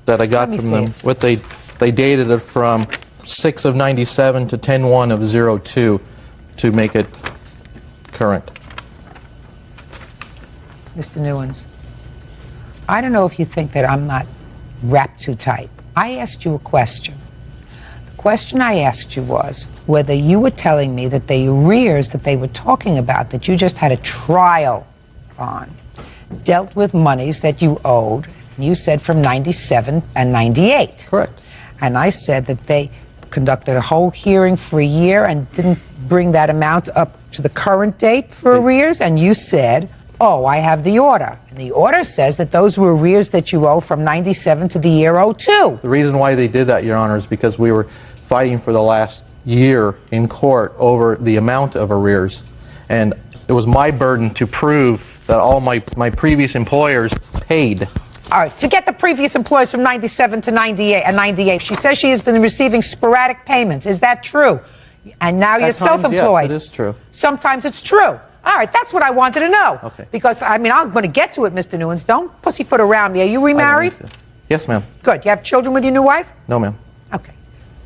G: that I got from them. What they dated it from 6 of 97 to 10/1 of 02 to make it current.
C: Mr. Newens, I don't know if you think that I'm not wrapped too tight. I asked you a question. The question I asked you was whether you were telling me that the arrears that they were talking about, that you just had a trial on, dealt with monies that you owed. You said from 97 and 98.
G: Correct.
C: And I said that they conducted a whole hearing for a year and didn't bring that amount up to the current date for arrears. And you said, oh, I have the order. And the order says that those were arrears that you owe from 97 to the year 02.
G: The reason why they did that, Your Honor, is because we were fighting for the last year in court over the amount of arrears. And it was my burden to prove that all my previous employers paid.
C: All right, forget the previous employees from 97 to 98. She says she has been receiving sporadic payments. Is that true? And now you're self-employed.
G: Yes, it is true.
C: Sometimes it's true. All right, that's what I wanted to know.
G: Okay.
C: Because, I mean, I'm going to get to it, Mr. Newens. Don't pussyfoot around me. Are you remarried?
G: Yes, ma'am.
C: Good. You have children with your new wife?
G: No, ma'am.
C: Okay.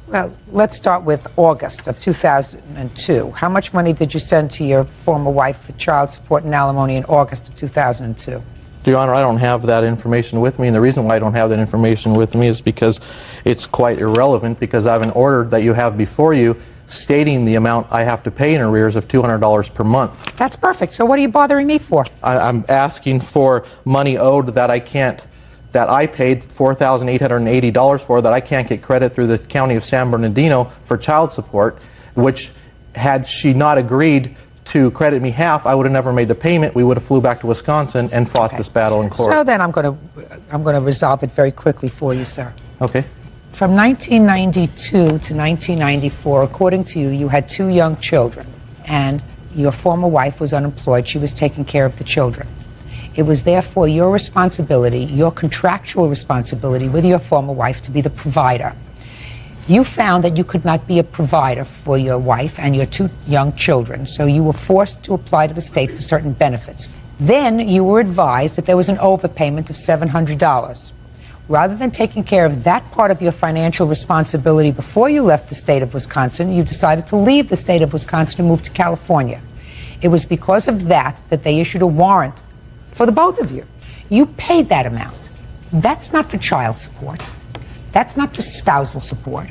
C: Well, let's start with August of 2002. How much money did you send to your former wife for child support and alimony in August of 2002?
G: Your Honor, I don't have that information with me, and the reason why I don't have that information with me is because it's quite irrelevant, because I have an order that you have before you stating the amount I have to pay in arrears of $200 per month.
C: That's perfect. So what are you bothering me for?
G: I'm asking for money owed that I can't, that I paid $4,880 for, that I can't get credit through the County of San Bernardino for child support, which had she not agreed to credit me half, I would have never made the payment. We would have flew back to Wisconsin and fought this battle in court.
C: So then I'm going to resolve it very quickly for you, sir.
G: Okay.
C: From 1992 to 1994, according to you, you had 2 young children, and your former wife was unemployed. She was taking care of the children. It was therefore your responsibility, your contractual responsibility with your former wife to be the provider. You found that you could not be a provider for your wife and your 2 young children, so you were forced to apply to the state for certain benefits. Then you were advised that there was an overpayment of $700. Rather than taking care of that part of your financial responsibility before you left the state of Wisconsin, you decided to leave the state of Wisconsin and move to California. It was because of that that they issued a warrant for the both of you. You paid that amount. That's not for child support. That's not for spousal support.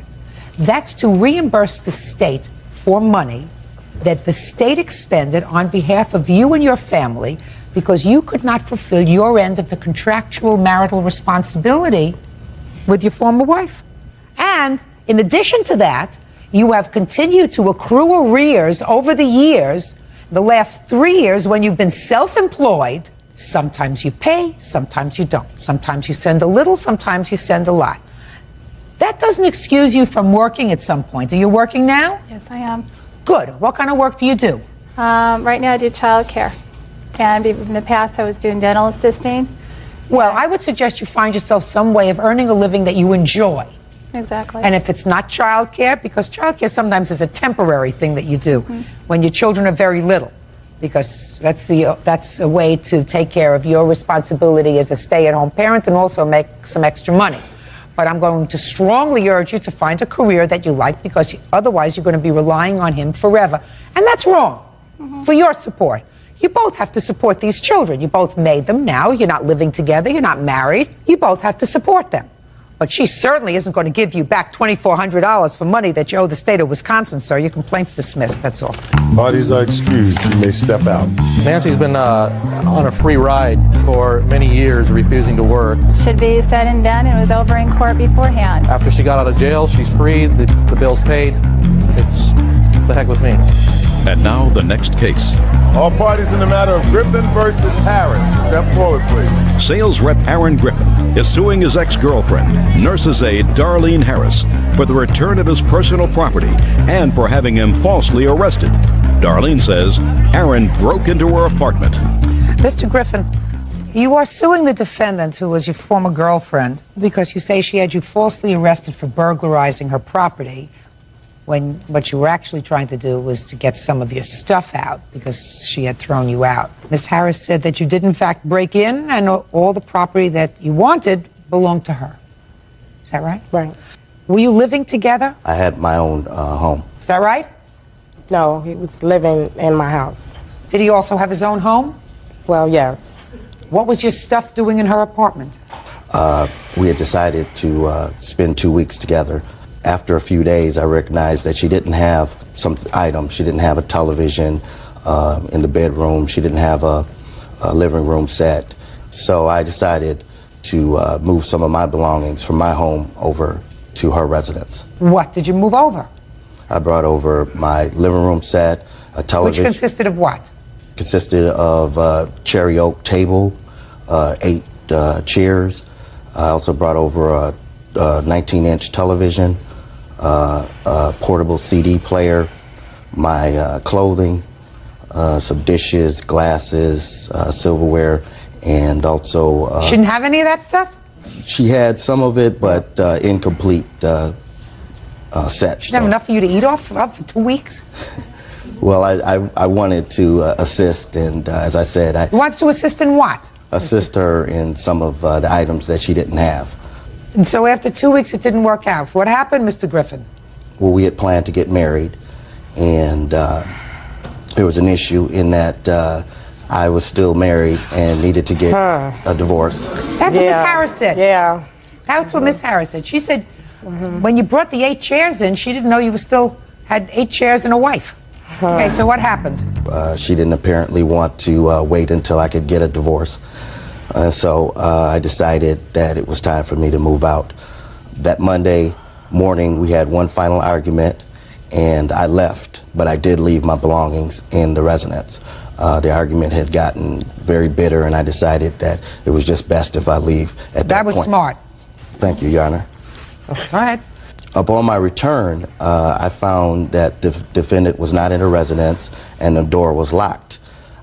C: That's to reimburse the state for money that the state expended on behalf of you and your family because you could not fulfill your end of the contractual marital responsibility with your former wife. And in addition to that, you have continued to accrue arrears over the years, the last 3 years when you've been self-employed. Sometimes you pay, sometimes you don't. Sometimes you send a little, sometimes you send a lot. That doesn't excuse you from working at some point. Are you working now?
V: Yes, I am.
C: Good. What kind of work do you do?
V: Right now I do child care. And in the past I was doing dental assisting.
C: Well, I would suggest you find yourself some way of earning a living that you enjoy.
V: Exactly.
C: And if it's not child care, because child care sometimes is a temporary thing that you do when your children are very little, because that's a way to take care of your responsibility as a stay-at-home parent and also make some extra money. But I'm going to strongly urge you to find a career that you like, because otherwise you're going to be relying on him forever. And that's wrong for your support. You both have to support these children. You both made them now. You're not living together. You're not married. You both have to support them. But she certainly isn't going to give you back $2,400 for money that you owe the state of Wisconsin, sir. Your complaint's dismissed, that's all.
A: Parties are excused. You may step out.
G: Nancy's been on a free ride for many years, refusing to work.
V: Should be said and done, and it was over in court beforehand.
G: After she got out of jail, she's free, the bill's paid. It's the heck with me.
B: And now the next case.
M: All parties in the matter of Griffin versus Harris. Step forward, please.
B: Sales rep Aaron Griffin is suing his ex-girlfriend, nurse's aide Darlene Harris, for the return of his personal property and for having him falsely arrested. Darlene says Aaron broke into her apartment.
C: Mr. Griffin, you are suing the defendant, who was your former girlfriend, because you say she had you falsely arrested for burglarizing her property, when what you were actually trying to do was to get some of your stuff out because she had thrown you out. Ms. Harris said that you did in fact break in and all the property that you wanted belonged to her. Is that right?
F: Right.
C: Were you living together?
F: I had my own home.
C: Is that right?
F: No, he was living in my house.
C: Did he also have his own home?
F: Well, yes.
C: What was your stuff doing in her apartment?
F: We had decided to spend 2 weeks together. After a few days, I recognized that she didn't have some items. She didn't have a television in the bedroom. She didn't have a living room set. So I decided to move some of my belongings from my home over to her residence.
C: What did you move over?
F: I brought over my living room set, a television.
C: Which consisted of what?
F: Consisted of a cherry oak table, 8 chairs. I also brought over a 19-inch television, a portable CD player, my clothing, some dishes, glasses, silverware, and also...
C: She didn't have any of that stuff?
F: She had some of it, but incomplete sets.
C: She didn't have enough for you to eat off of for 2 weeks?
F: Well, I wanted to assist, and as I said...
C: You wanted to assist in what?
F: Assist her in some of the items that she didn't have.
C: And so after 2 weeks, it didn't work out. What happened, Mr. Griffin?
F: Well, we had planned to get married, and there was an issue in that I was still married and needed to get a divorce.
C: That's what Miss Harris said.
F: Yeah.
C: That's what Miss Harris said. She said when you brought the 8 chairs in, she didn't know you still had 8 chairs and a wife. Okay, so what happened?
F: She didn't apparently want to wait until I could get a divorce. So I decided that it was time for me to move out. That Monday morning, we had one final argument, and I left, but I did leave my belongings in the residence. The argument had gotten very bitter, and I decided that it was just best if I leave at that point.
C: That was smart.
F: Thank you, Your Honor.
C: Go ahead.
F: Upon my return, I found that the defendant was not in her residence, and the door was locked.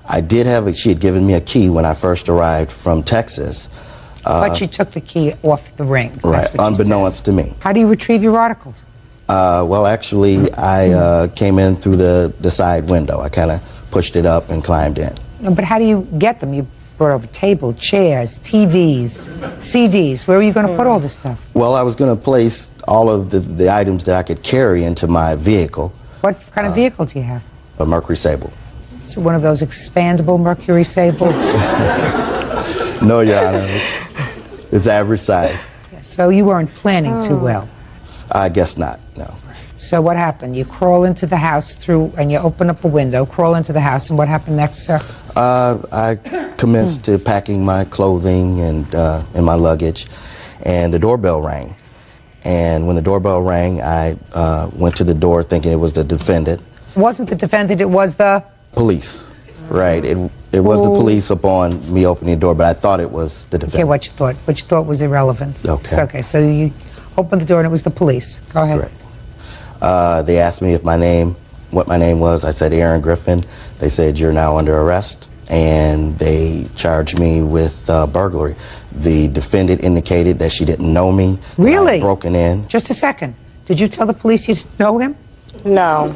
F: I did have she had given me a key when I first arrived from Texas.
C: But she took the key off the ring.
F: Right, unbeknownst to me.
C: How do you retrieve your articles?
F: Well, actually, I came in through the side window. I kind of pushed it up and climbed in.
C: No, but how do you get them? You brought over table, chairs, TVs, CDs. Where were you going to put all this stuff?
F: Well, I was going to place all of the items that I could carry into my vehicle.
C: What kind of vehicle do you have?
F: A Mercury Sable.
C: So one of those expandable Mercury Sables?
F: No, Your Honor. It's average size.
C: So you weren't planning too well?
F: I guess not, no.
C: So what happened? You crawl into the house and you open up a window, crawl into the house, and what happened next, sir?
F: I commenced to packing my clothing and my luggage, and the doorbell rang. And when the doorbell rang, I went to the door thinking it was the defendant.
C: It wasn't the defendant, it was the...
F: Police, right. It was the police upon me opening the door, but I thought it was the defendant.
C: Okay, what you thought. What you thought was irrelevant.
F: Okay.
C: It's okay, so you opened the door and it was the police. Go ahead.
F: Correct. They asked me what my name was. I said Aaron Griffin. They said, you're now under arrest, and they charged me with burglary. The defendant indicated that she didn't know me.
C: Really?
F: I had broken in.
C: Just a second. Did you tell the police you didn't know him?
F: No.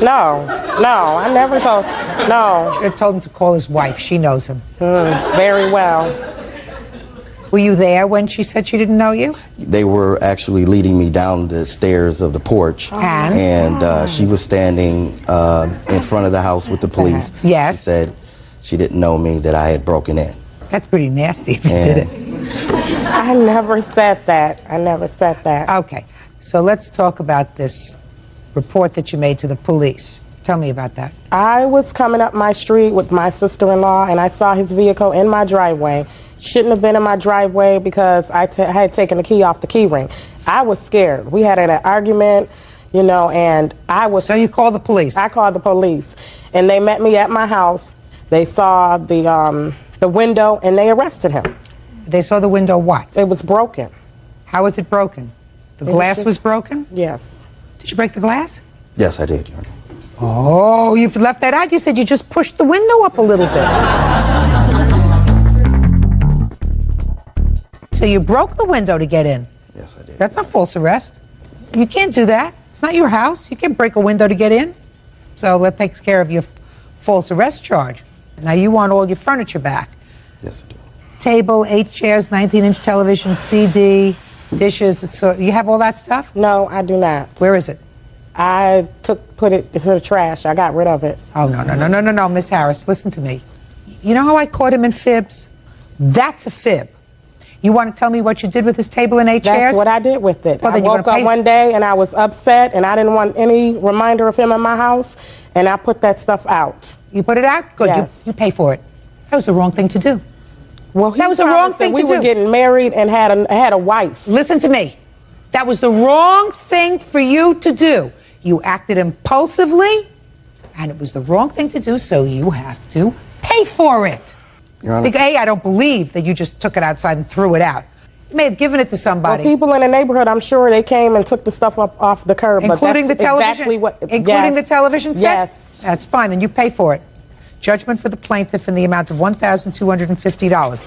C: No, I never told. No. You told him to call his wife. She knows him.
F: Very well.
C: Were you there when she said she didn't know you?
F: They were actually leading me down the stairs of the porch. And she was standing in front of the house with the police.
C: Yes.
F: She said she didn't know me, that I had broken in.
C: That's pretty nasty if you did it.
J: I never said that. I never said that.
C: Okay, so let's talk about this report that you made to the police. Tell me about that.
J: I was coming up my street with my sister-in-law, and I saw his vehicle in my driveway. Shouldn't have been in my driveway because I had taken the key off the key ring. I was scared. We had an argument, you know, and I was...
C: So you called the police?
J: I called the police, and they met me at my house. They saw the window, and they arrested him.
C: They saw the window what?
J: It was broken.
C: How was it broken? The glass was broken?
J: Yes.
C: Did you break the glass?
F: Yes, I did, Your Honor.
C: Oh, you've left that out. You said you just pushed the window up a little bit. So you broke the window to get in?
F: Yes, I did.
C: That's not false arrest. You can't do that. It's not your house. You can't break a window to get in. So that takes care of your false arrest charge. Now you want all your furniture back.
F: Yes, I do.
C: Table, 8 chairs, 19-inch television, CD, dishes. You have all that stuff?
J: No, I do not.
C: Where is it?
J: I put it into the trash. I got rid of it.
C: Oh, no, Miss Harris, listen to me. You know how I caught him in fibs? That's a fib. You want to tell me what you did with his table and 8 chairs?
J: That's what I did with it.
C: Well,
J: I woke up one day and I was upset and I didn't want any reminder of him in my house, and I put that stuff out.
C: You put it out? Good.
J: Yes.
C: You pay for it. That was the wrong thing to do.
J: Well,
C: that was the wrong thing to do.
J: We were getting married and had a wife.
C: Listen to me. That was the wrong thing for you to do. You acted impulsively, and it was the wrong thing to do, so you have to pay for it.
F: Your Honor.
C: A, I don't believe that you just took it outside and threw it out. You may have given it to somebody.
J: Well, people in the neighborhood, I'm sure they came and took the stuff up off the curb.
C: Including
J: but that's
C: the television?
J: Exactly what,
C: including
J: yes.
C: the television set?
J: Yes.
C: That's fine, then you pay for it. Judgment for the plaintiff in the amount of $1,250.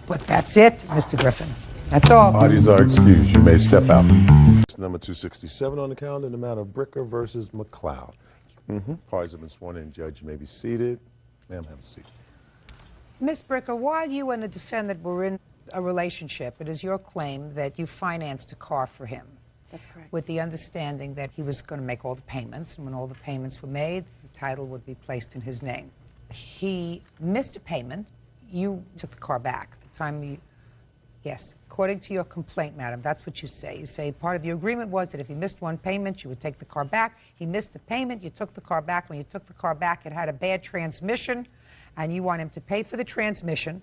C: But that's it, Mr. Griffin. That's all.
A: Parties are excused. You may step out. Number 267 on the calendar in the matter of Bricker versus McLeod. Parties have been sworn in. Judge, you may be seated. Ma'am, have a seat.
C: Ms. Bricker, while you and the defendant were in a relationship, it is your claim that you financed a car for him.
K: That's correct.
C: With the understanding that he was going to make all the payments, and when all the payments were made, the title would be placed in his name. He missed a payment. You took the car back. The time you... Yes, according to your complaint, madam, that's what you say. You say part of your agreement was that if he missed one payment, you would take the car back. He missed a payment, you took the car back. When you took the car back, it had a bad transmission, and you want him to pay for the transmission,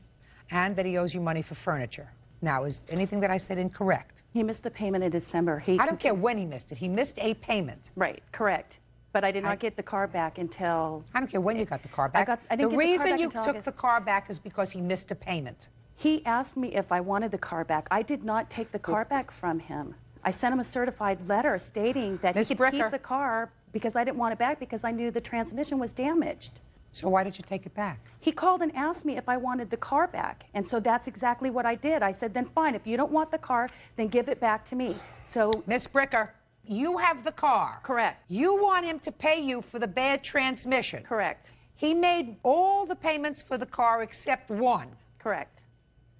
C: and that he owes you money for furniture. Now, is anything that I said incorrect?
K: He missed the payment in December.
C: I don't care when he missed it. He missed a payment.
K: Right, correct. But I did not get the car back until...
C: I don't care when you got the car back.
K: I didn't
C: the
K: get the car
C: reason
K: back
C: you
K: until
C: took
K: August.
C: the car back is because he missed a payment.
K: He asked me if I wanted the car back. I did not take the car back from him. I sent him a certified letter stating that he could keep the car because I didn't want it back because I knew the transmission was damaged.
C: So why did you take it back?
K: He called and asked me if I wanted the car back. And so that's exactly what I did. I said, then fine, if you don't want the car, then give it back to me. So...
C: Miss Bricker, you have the car.
K: Correct.
C: You want him to pay you for the bad transmission.
K: Correct.
C: He made all the payments for the car except one.
K: Correct.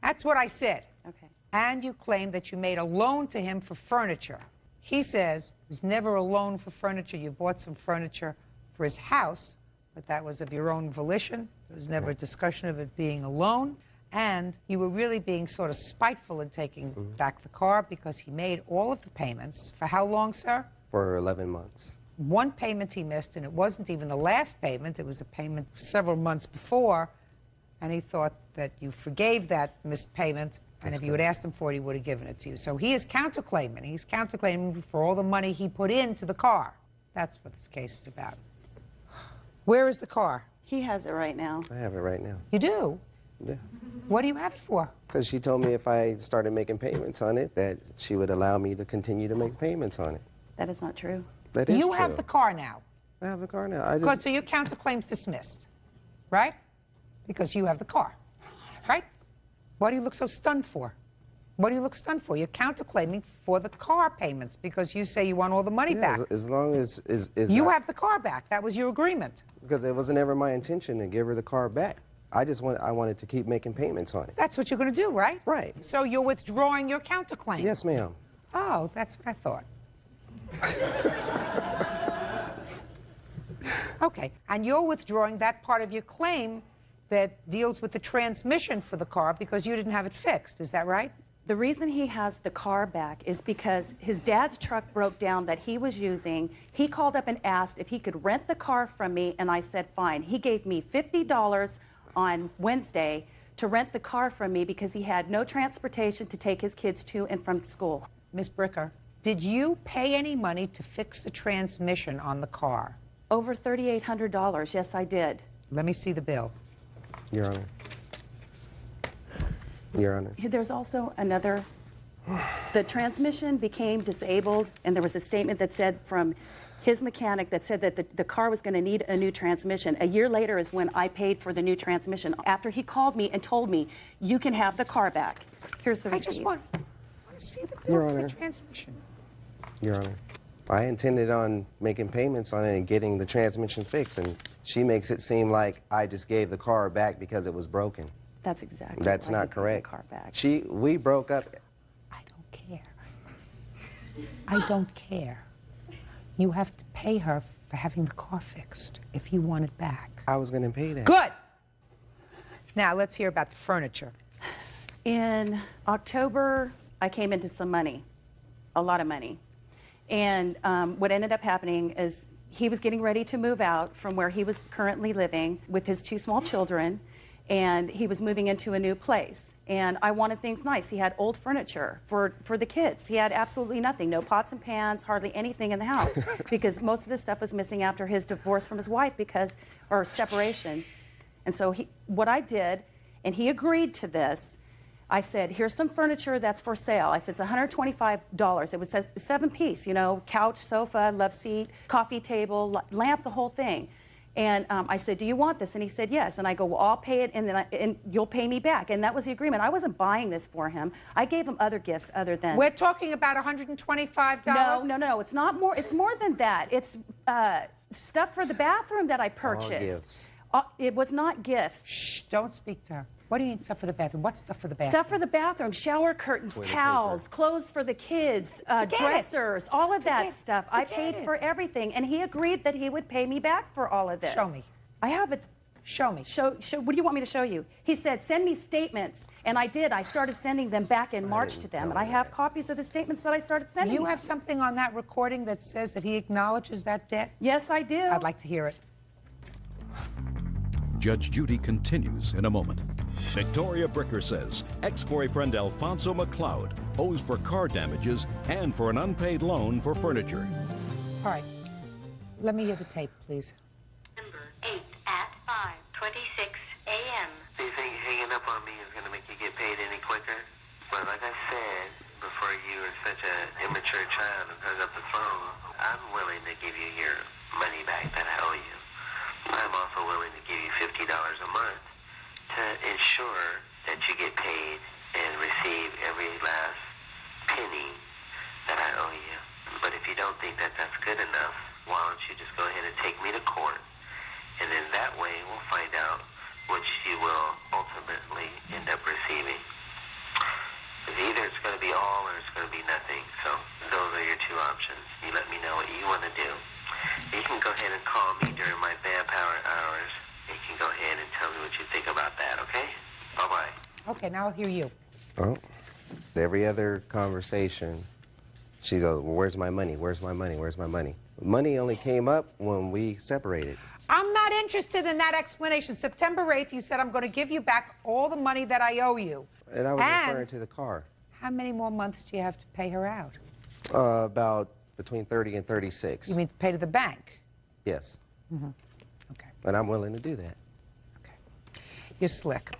C: That's what I said.
K: Okay.
C: And you claim that you made a loan to him for furniture. He says it was never a loan for furniture. You bought some furniture for his house, but that was of your own volition. There was never a discussion of it being a loan. And you were really being sort of spiteful in taking back the car because he made all of the payments. For how long, sir?
W: For 11 months.
C: One payment he missed, and it wasn't even the last payment. It was a payment several months before. And he thought that you forgave that missed payment, and if you had asked him for it, he would have given it to you. So he is counterclaiming. He's counterclaiming for all the money he put into the car. That's what this case is about. Where is the car?
K: He has it right now.
W: I have it right now.
C: You do?
W: Yeah.
C: What do you have it for?
W: Because she told me if I started making payments on it, that she would allow me to continue to make payments on it.
K: That is not true.
W: That is
C: you
W: true.
C: have the car now.
W: I have the car now. I just...
C: Good, so your counterclaim's dismissed, right? Because you have the car, right? What do you look so stunned for? What do you look stunned for? You're counterclaiming for the car payments because you say you want all the money back.
W: As long as...
C: You have the car back. That was your agreement.
W: Because it wasn't ever my intention to give her the car back. I wanted to keep making payments on it.
C: That's what you're going to do, right?
W: Right.
C: So you're withdrawing your counterclaim?
W: Yes, ma'am.
C: Oh, that's what I thought. Okay, and you're withdrawing that part of your claim that deals with the transmission for the car because you didn't have it fixed. Is that right?
K: The reason he has the car back is because his dad's truck broke down that he was using. He called up and asked if he could rent the car from me, and I said fine. He gave me $50 on Wednesday to rent the car from me because he had no transportation to take his kids to and from school.
C: Ms. Bricker, did you pay any money to fix the transmission on the car?
K: Over $3,800, yes, I did.
C: Let me see the bill.
W: Your Honor. Your Honor.
K: There's also another. The transmission became disabled, and there was a statement that said from his mechanic that said that the car was going to need a new transmission. A year later is when I paid for the new transmission. After he called me and told me, you can have the car back. Here's the receipts.
C: I just want to see the
W: Your
C: bill for
W: Honor.
C: the transmission.
W: Your Honor. I intended on making payments on it and getting the transmission fixed, and she makes it seem like I just gave the car back because it was broken.
K: That's exactly
W: That's
K: why
W: not
K: he gave
W: correct.
K: The car back.
W: We broke up.
C: I don't care. You have to pay her for having the car fixed if you want it back.
W: I was going to pay that.
C: Good. Now let's hear about the furniture.
K: In October, I came into some money, a lot of money. And what ended up happening is he was getting ready to move out from where he was currently living with his 2 small children, and he was moving into a new place. And I wanted things nice. He had old furniture for the kids. He had absolutely nothing, no pots and pans, hardly anything in the house, because most of the stuff was missing after his divorce from his wife or separation. And so what I did, and he agreed to this, I said, here's some furniture that's for sale. I said, it's $125. It was a 7-piece, you know, couch, sofa, love seat, coffee table, lamp, the whole thing. And I said, do you want this? And he said, yes. And I go, well, I'll pay it, and you'll pay me back. And that was the agreement. I wasn't buying this for him. I gave him other gifts other than...
C: We're talking about $125?
K: No. It's not more. It's more than that. It's stuff for the bathroom that I purchased.
W: All gifts.
K: It was not gifts.
C: Shh, don't speak to her. What do you mean stuff for the bathroom? What's stuff for the bathroom?
K: Stuff for the bathroom, shower curtains, towels, clothes for the kids, dressers, all of that stuff. I paid for everything, and he agreed that he would pay me back for all of this.
C: Show me.
K: I have it.
C: Show me.
K: What do you want me to show you? He said, send me statements, and I did. I started sending them back in March to them, and I have copies of the statements that I started sending
C: You
K: them.
C: have something on that recording that says that he acknowledges that debt?
K: Yes, I do.
C: I'd like to hear it.
B: Judge Judy continues in a moment. Victoria Bricker says ex-boyfriend Alfonso McLeod owes for car damages and for an unpaid loan for furniture.
C: All right. Let me hear the tape, please.
I: Number 8 at 5:26 a.m.
L: Do you think hanging up on me is going to make you get paid any quicker? But like I said, before you were such an immature child and hung up the phone, I'm willing to give you your money back that I owe you. I'm also willing to give you $50 a month to ensure that you get paid and receive every last penny that I owe you. But if you don't think that that's good enough, why don't you just go ahead and take me to court, and then that way we'll find out which you will ultimately end up receiving. Because either it's going to be all or it's going to be nothing. So those are your 2 options. You let me know what you want to do. You can go ahead and call me during my manpower hours. You can go ahead and tell me what you think about that, okay? Bye-bye.
C: Okay, now I'll hear you.
W: Oh, every other conversation, she's like, well, where's my money? Where's my money? Where's my money? Money only came up when we separated.
C: I'm not interested in that explanation. September 8th, you said I'm going to give you back all the money that I owe you.
W: And I was referring to the car.
C: How many more months do you have to pay her out?
W: About between 30 and 36.
C: You mean pay to the bank?
W: Yes.
C: Mm-hmm. Okay.
W: And I'm willing to do that.
C: You're slick.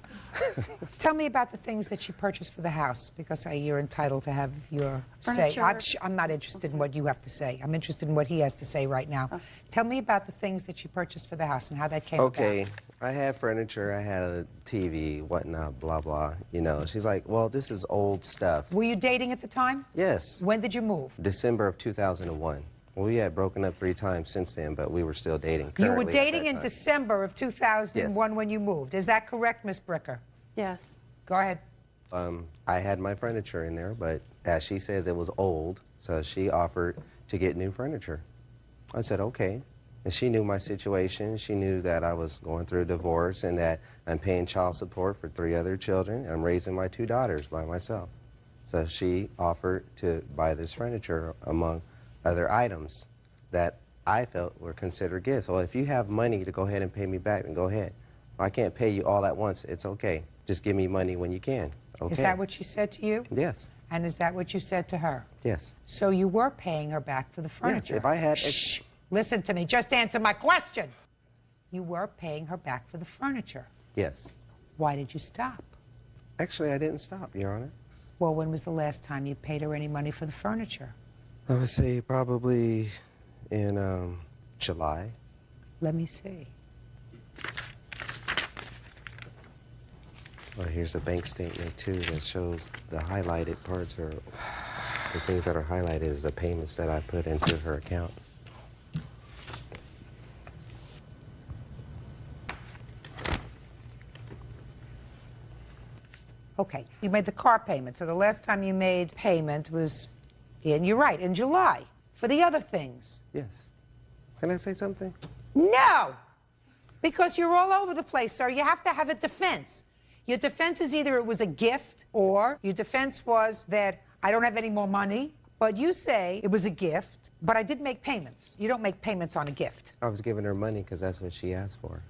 C: Tell me about the things that you purchased for the house, because you're entitled to have your say. I'm not interested in what you have to say. I'm interested in what he has to say right now. Oh. Tell me about the things that you purchased for the house and how that came about.
W: Okay. I had furniture, I had a TV, whatnot, blah, blah. You know, she's like, well, this is old stuff.
C: Were you dating at the time?
W: Yes.
C: When did you move?
W: December of 2001. Well, we had broken up 3 times since then, but we were still dating.
C: You were dating in December of 2001 when you moved. Is that correct, Miss Bricker?
K: Yes.
C: Go ahead.
W: I had my furniture in there, but as she says, it was old, so she offered to get new furniture. I said, okay. And she knew my situation. She knew that I was going through a divorce and that I'm paying child support for 3 other children. I'm raising my 2 daughters by myself. So she offered to buy this furniture among other items that I felt were considered gifts. Well, if you have money to go ahead and pay me back, then go ahead. I can't pay you all at once. It's okay. Just give me money when you can. Okay.
C: Is that what she said to you?
W: Yes.
C: And is that what you said to her?
W: Yes.
C: So you were paying her back for the furniture?
W: Yes, if I had...
C: Shh! Listen to me. Just answer my question. You were paying her back for the furniture.
W: Yes.
C: Why did you stop?
W: Actually, I didn't stop, Your Honor.
C: Well, when was the last time you paid her any money for the furniture?
W: I would say probably in July.
C: Let me see.
W: Well, here's a bank statement, too, that shows the highlighted parts, or the things that are highlighted is the payments that I put into her account.
C: Okay, you made the car payment, so the last time you made payment was you're right, in July. For the other things.
W: Yes. Can I say something?
C: No! Because you're all over the place, sir. You have to have a defense. Your defense is either it was a gift, or your defense was that I don't have any more money, but you say it was a gift, but I did make payments. You don't make payments on a gift.
W: I was giving her money because that's what she asked for.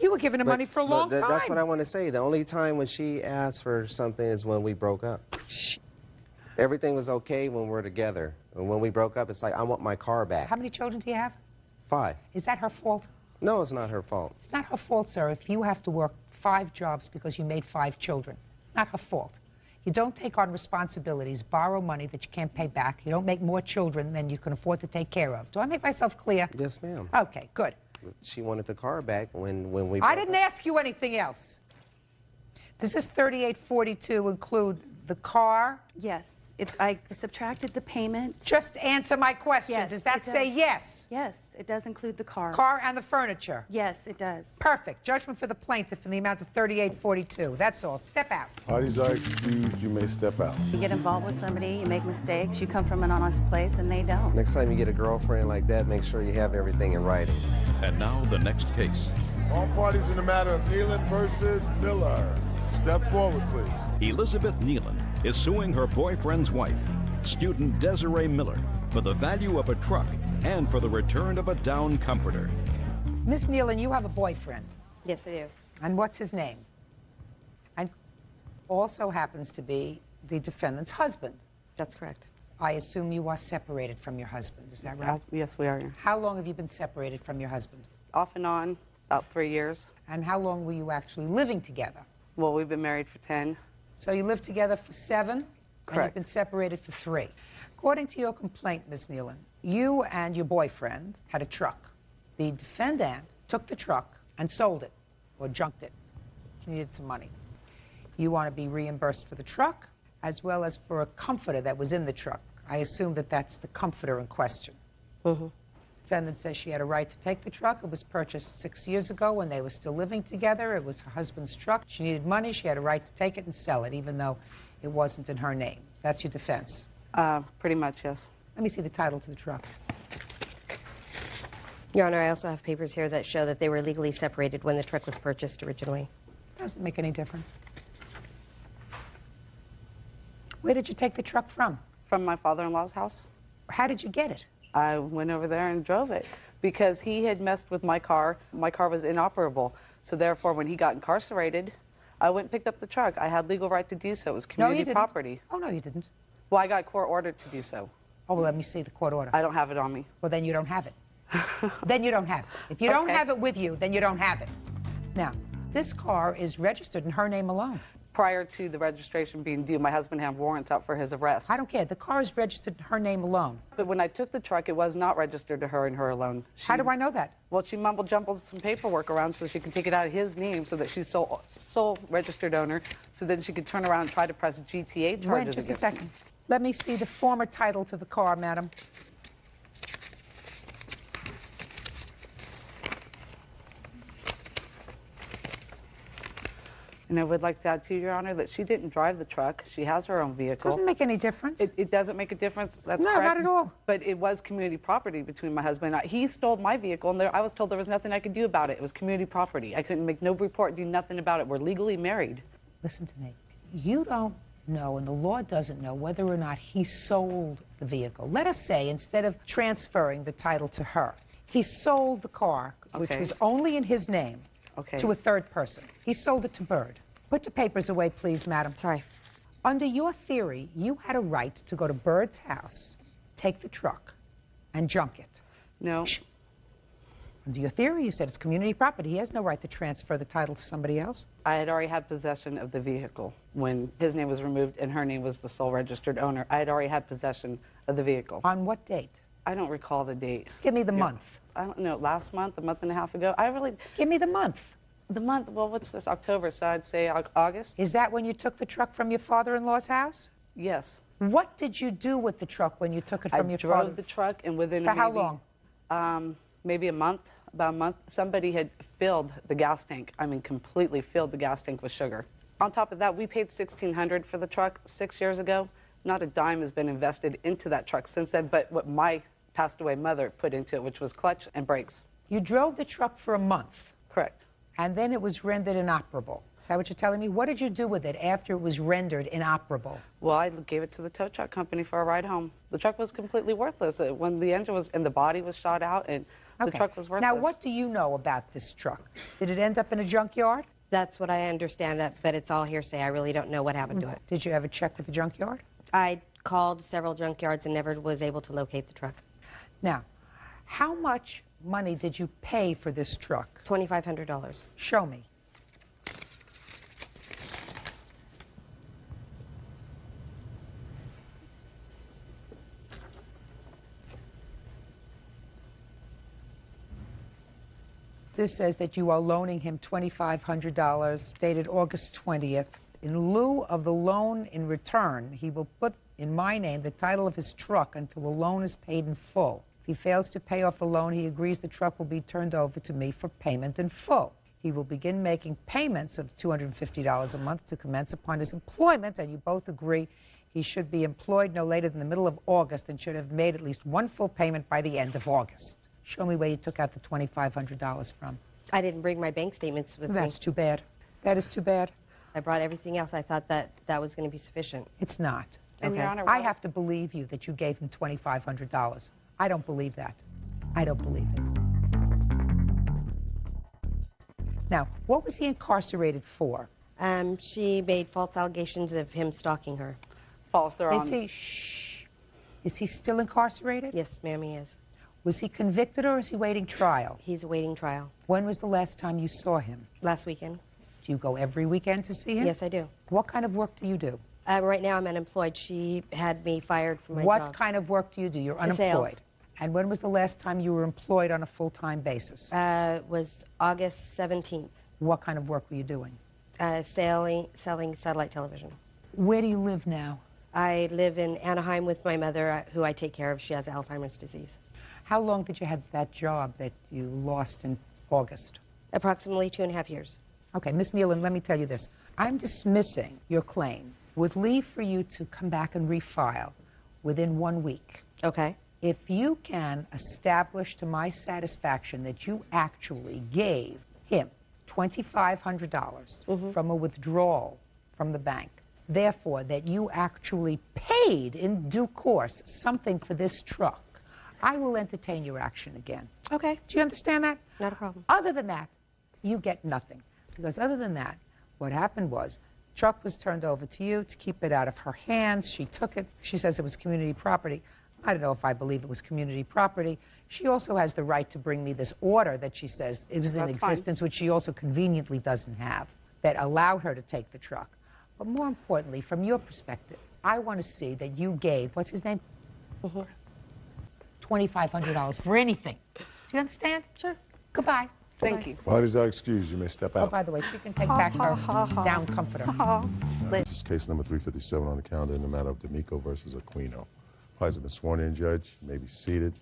C: You were giving her money for a long time.
W: That's what I want to say. The only time when she asked for something is when we broke up. Everything was okay when we're together. And when we broke up, it's like, I want my car back.
C: How many children do you have?
W: 5.
C: Is that her fault?
W: No, it's not her fault.
C: It's not her fault, sir, if you have to work 5 jobs because you made 5 children. It's not her fault. You don't take on responsibilities, borrow money that you can't pay back. You don't make more children than you can afford to take care of. Do I make myself clear?
W: Yes, ma'am.
C: Okay, good.
W: She wanted the car back when we
C: I didn't ask you anything else. Does this $38.42 include the car?
K: Yes. I subtracted the payment.
C: Just answer my question.
K: Yes,
C: does that
K: it does.
C: say yes?
K: Yes, it does include the car.
C: Car and the furniture?
K: Yes, it does.
C: Perfect. Judgment for the plaintiff in the amount of $38.42. That's all. Step out.
A: Parties are excused. You may step out.
K: You get involved with somebody, you make mistakes, you come from an honest place, and they don't.
W: Next time you get a girlfriend like that, make sure you have everything in writing.
B: And now the next case.
M: All parties in the matter of Nealon versus Miller. Step forward, please.
B: Elizabeth Nealon is suing her boyfriend's wife, student Desiree Miller, for the value of a truck and for the return of a down comforter.
C: Miss Nealon, you have a boyfriend.
H: Yes, I do.
C: And what's his name? And also happens to be the defendant's husband.
H: That's correct.
C: I assume you are separated from your husband. Is that right?
H: Yes, we are.
C: How long have you been separated from your husband?
H: Off and on, about 3 years.
C: And how long were you actually living together?
H: Well, we've been married for 10.
C: So you lived together for 7?
H: Correct.
C: And you've been separated for 3. According to your complaint, Ms. Nealon, you and your boyfriend had a truck. The defendant took the truck and sold it, or junked it. She needed some money. You want to be reimbursed for the truck, as well as for a comforter that was in the truck. I assume that that's the comforter in question.
H: Mm-hmm.
C: Defendant says she had a right to take the truck. It was purchased 6 years ago when they were still living together. It was her husband's truck. She needed money. She had a right to take it and sell it, even though it wasn't in her name. That's your defense?
H: Pretty much, yes.
C: Let me see the title to the truck.
H: Your Honor, I also have papers here that show that they were legally separated when the truck was purchased originally.
C: Doesn't make any difference. Where did you take the truck from?
H: From my father-in-law's house.
C: How did you get it?
H: I went over there and drove it because he had messed with my car. My car was inoperable. So therefore, when he got incarcerated, I went and picked up the truck. I had legal right to do so. It was community property.
C: Oh, no, you didn't.
H: Well, I got court ordered to do so.
C: Oh, well, let me see the court order.
H: I don't have it on me.
C: Well, then you don't have it. Then you don't have it. If you don't have it with you, then you don't have it. Now, this car is registered in her name alone.
H: Prior to the registration being due, my husband had warrants out for his arrest.
C: I don't care. The car is registered in her name alone.
H: But when I took the truck, it was not registered to her and her alone.
C: How do I know that?
H: Well, she mumble-jumbled some paperwork around so she could take it out of his name so that she's sole registered owner, so then she could turn around and try to press GTA charges.
C: Wait just a second. Let me see the former title to the car, madam.
H: And I would like to add to Your Honor that she didn't drive the truck. She has her own vehicle.
C: Doesn't make any difference.
H: It doesn't make a difference. That's
C: no,
H: correct.
C: not at all.
H: But it was community property between my husband and I. He stole my vehicle, and I was told there was nothing I could do about it. It was community property. I couldn't make no report, do nothing about it. We're legally married.
C: Listen to me. You don't know, and the law doesn't know, whether or not he sold the vehicle. Let us say, instead of transferring the title to her, he sold the car, which was only in his name, to a third person. He sold it to Bird. Put the papers away, please, madam.
N: Sorry.
C: Under your theory, you had a right to go to Bird's house, take the truck, and junk it.
H: No.
C: Under your theory, you said it's community property. He has no right to transfer the title to somebody else.
H: I had already had possession of the vehicle when his name was removed and her name was the sole registered owner. I had already had possession of the vehicle.
C: On what date?
H: I don't recall the date.
C: Give me the month.
H: I don't know, last month, a month and a half ago. I really...
C: Give me the month.
H: The month, well, what's this, October, so I'd say August.
C: Is that when you took the truck from your father-in-law's house?
H: Yes.
C: What did you do with the truck when you took it from your father?
H: I drove the truck, and within
C: For how
H: long? Maybe a month, about a month. Somebody had filled the gas tank. I mean, completely filled the gas tank with sugar. On top of that, we paid $1,600 for the truck 6 years ago. Not a dime has been invested into that truck since then, but what my passed away mother put into it, which was clutch and brakes.
C: You drove the truck for a month.
H: Correct.
C: And then it was rendered inoperable. Is that what you're telling me? What did you do with it after it was rendered inoperable?
H: Well, I gave it to the tow truck company for a ride home. The truck was completely worthless. When the engine was, and the body was shot out, and the truck was worthless.
C: Now, what do you know about this truck? Did it end up in a junkyard?
N: That's what I understand, but it's all hearsay. I really don't know what happened to it.
C: Did you ever check with the junkyard?
N: I called several junkyards and never was able to locate the truck.
C: Now, how much money did you pay for this truck?
N: $2,500.
C: Show me. This says that you are loaning him $2,500, dated August 20th. In lieu of the loan in return, he will put in my name the title of his truck until the loan is paid in full. If he fails to pay off the loan, he agrees the truck will be turned over to me for payment in full. He will begin making payments of $250 a month to commence upon his employment, and you both agree he should be employed no later than the middle of August and should have made at least one full payment by the end of August. Show me where you took out the $2,500 from.
N: I didn't bring my bank statements with me.
C: That's too bad. That is too bad.
N: I brought everything else. I thought that was going to be sufficient.
C: It's not.
N: And Your Honor,
C: I have to believe you that you gave him $2,500. I don't believe that. I don't believe it. Now, what was he incarcerated for?
N: She made false allegations of him stalking her.
H: False, they're on.
C: Is he, shh. Is he still incarcerated?
N: Yes, ma'am, he is.
C: Was he convicted or is he waiting trial?
N: He's awaiting trial.
C: When was the last time you saw him?
N: Last weekend.
C: Do you go every weekend to see him?
N: Yes, I do.
C: What kind of work do you do?
N: Right now I'm unemployed. She had me fired from my job.
C: What kind of work do you do? You're unemployed.
N: Sales.
C: And when was the last time you were employed on a full-time basis?
N: Was August 17th.
C: What kind of work were you doing?
N: Selling satellite television.
C: Where do you live now?
N: I live in Anaheim with my mother, who I take care of. She has Alzheimer's disease.
C: How long did you have that job that you lost in August?
N: Approximately 2.5 years.
C: Okay, Ms. Nealon, let me tell you this. I'm dismissing your claim with leave for you to come back and refile within 1 week.
N: Okay.
C: If you can establish to my satisfaction that you actually gave him $2,500 from a withdrawal from the bank, therefore that you actually paid in due course something for this truck, I will entertain your action again.
N: Okay.
C: Do you understand that?
N: Not a problem.
C: Other than that, you get nothing. Because other than that, what happened was, truck was turned over to you to keep it out of her hands. She took it. She says it was community property. I don't know if I believe it was community property. She also has the right to bring me this order that she says it was in existence, which she also conveniently doesn't have, that allowed her to take the truck. But more importantly, from your perspective, I want to see that you gave, what's his name? $2,500 for anything. Do you understand?
N: Sure.
C: Goodbye.
H: Thank you.
A: Parties are excused. You may step out.
C: Oh, by the way, she can take back her down comforter.
A: This is case number 357 on the calendar in the matter of D'Amico versus Aquino. Parties have been sworn in, Judge. You may be seated.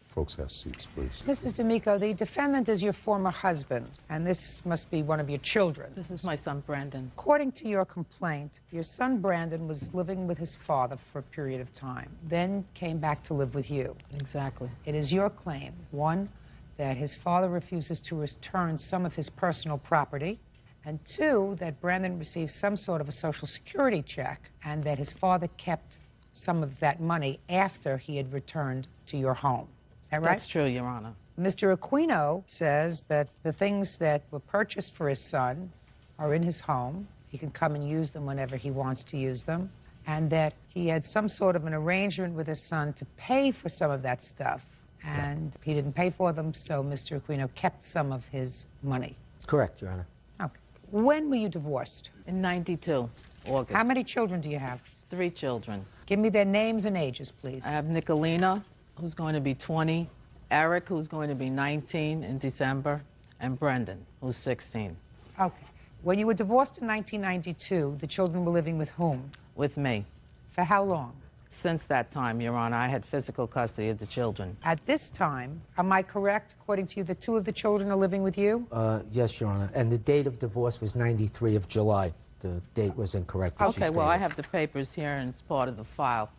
A: Folks, have seats, please.
C: Mrs. D'Amico, the defendant is your former husband, and this must be one of your children.
O: This is my son, Brandon.
C: According to your complaint, your son, Brandon, was living with his father for a period of time, then came back to live with you.
O: Exactly.
C: It is your claim, one, that his father refuses to return some of his personal property, And 2, that Brandon received some sort of a Social Security check and that his father kept some of that money after he had returned to your home. Is that right?
O: That's true, Your Honor.
C: Mr. Aquino says that the things that were purchased for his son are in his home. He can come and use them whenever he wants to use them, and that he had some sort of an arrangement with his son to pay for some of that stuff, and he didn't pay for them, so Mr. Aquino kept some of his money.
Q: Correct, Your Honor.
C: Okay. When were you divorced?
O: In 92, August.
C: How many children do you have?
O: 3 children.
C: Give me their names and ages, please.
O: I have Nicolina, who's going to be 20, Eric, who's going to be 19 in December, and Brendan, who's 16.
C: Okay. When you were divorced in 1992, the children were living with whom?
O: With me.
C: For how long?
O: Since that time, Your Honor, I had physical custody of the children.
C: At this time, am I correct, according to you, that 2 of the children are living with you?
Q: Yes, Your Honor. And the date of divorce was 93 of July. The date was incorrect.
O: Okay, well, I have the papers here, and it's part of the file.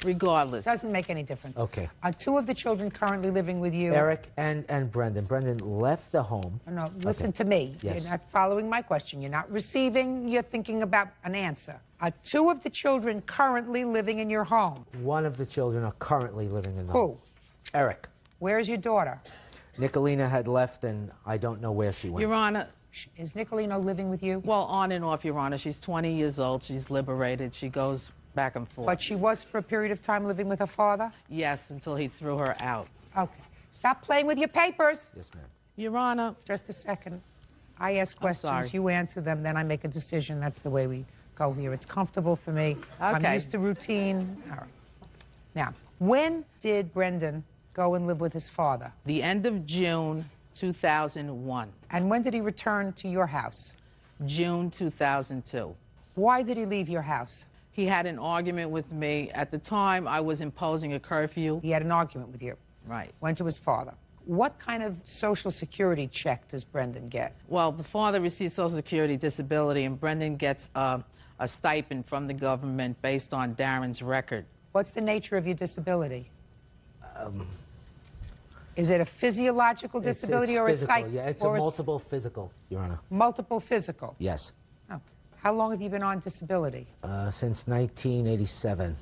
O: Regardless.
C: Doesn't make any difference.
Q: Okay.
C: Are 2 of the children currently living with you?
Q: Eric and Brendan. Brendan left the home.
C: No, listen to me.
Q: Yes.
C: You're not following my question. You're not receiving. You're thinking about an answer. Are 2 of the children currently living in your home?
Q: 1 of the children are currently living in the
C: Who?
Q: home. Eric.
C: Where is your daughter?
Q: Nicolina had left, and I don't know where she went.
O: Your Honor.
C: Is Nicolino living with you?
O: Well, on and off, Your Honor. She's 20 years old. She's liberated. She goes back and forth.
C: But she was for a period of time living with her father?
O: Yes, until he threw her out.
C: Okay. Stop playing with your papers.
Q: Yes, ma'am.
O: Your Honor.
C: Just a second. I ask questions, you answer them, then I make a decision. That's the way we go here. It's comfortable for me.
O: Okay.
C: I'm used to routine. All right. Now, when did Brendan go and live with his father?
O: The end of June 2001.
C: And when did he return to your house?
O: June 2002.
C: Why did he leave your house?
O: He had an argument with me. At the time, I was imposing a curfew.
C: He had an argument with you?
O: Right.
C: Went to his father. What kind of Social Security check does Brendan get?
O: Well, the father receives Social Security disability, and Brendan gets a stipend from the government based on Darren's record.
C: What's the nature of your disability? Is it a physiological disability or
Q: physical,
C: a psych?
Q: Yeah, it's a multiple physical, Your Honor.
C: Multiple physical?
Q: Yes.
C: Okay. How long have you been on disability?
Q: Since 1987.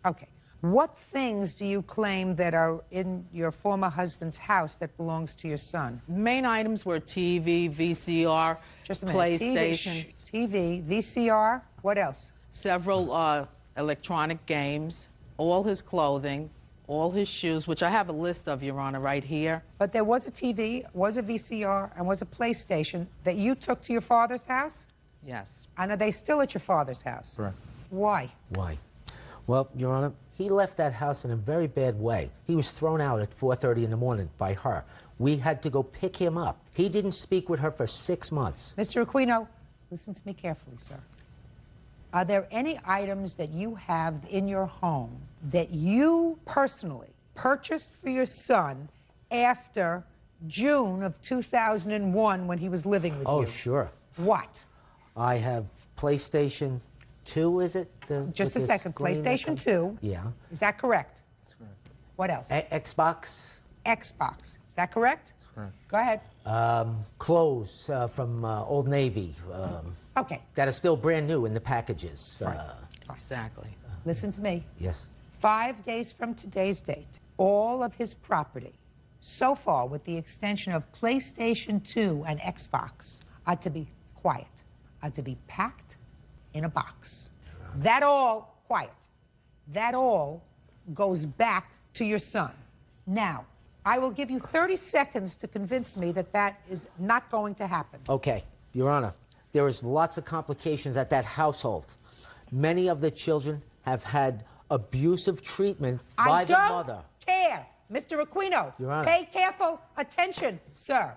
C: Okay. What things do you claim that are in your former husband's house that belongs to your son?
O: Main items were TV, VCR,
C: Just a minute.
O: PlayStation.
C: TV, VCR, what else?
O: Several electronic games, all his clothing, all his shoes, which I have a list of, Your Honor, right here.
C: But there was a TV, was a VCR, and was a PlayStation that you took to your father's house?
O: Yes.
C: And are they still at your father's house?
Q: Correct.
C: Why?
Q: Why? Well, Your Honor, he left that house in a very bad way. He was thrown out at 4:30 in the morning by her. We had to go pick him up. He didn't speak with her for 6 months.
C: Mr. Aquino, listen to me carefully, sir. Are there any items that you have in your home that you personally purchased for your son after June of 2001 when he was living with you?
Q: Oh, sure.
C: What?
Q: I have PlayStation 2, is it?
C: Just a second. PlayStation 2.
Q: Yeah.
C: Is that correct?
Q: That's correct.
C: What else?
Q: Xbox.
C: Xbox. Is that correct?
Q: That's correct.
C: Go ahead.
Q: Clothes from Old Navy.
C: Okay.
Q: That are still brand new in the packages.
O: Exactly.
C: Listen to me.
Q: Yes.
C: 5 days from today's date, all of his property, so far with the extension of PlayStation 2 and Xbox, are to be quiet, are to be packed in a box. That all, quiet, that all goes back to your son. Now, I will give you 30 seconds to convince me that that is not going to happen.
Q: Okay, Your Honor, there is lots of complications at that household. Many of the children have had abusive treatment by the mother.
C: I don't care. Mr. Aquino,
Q: Your Honor.
C: pay careful attention, sir.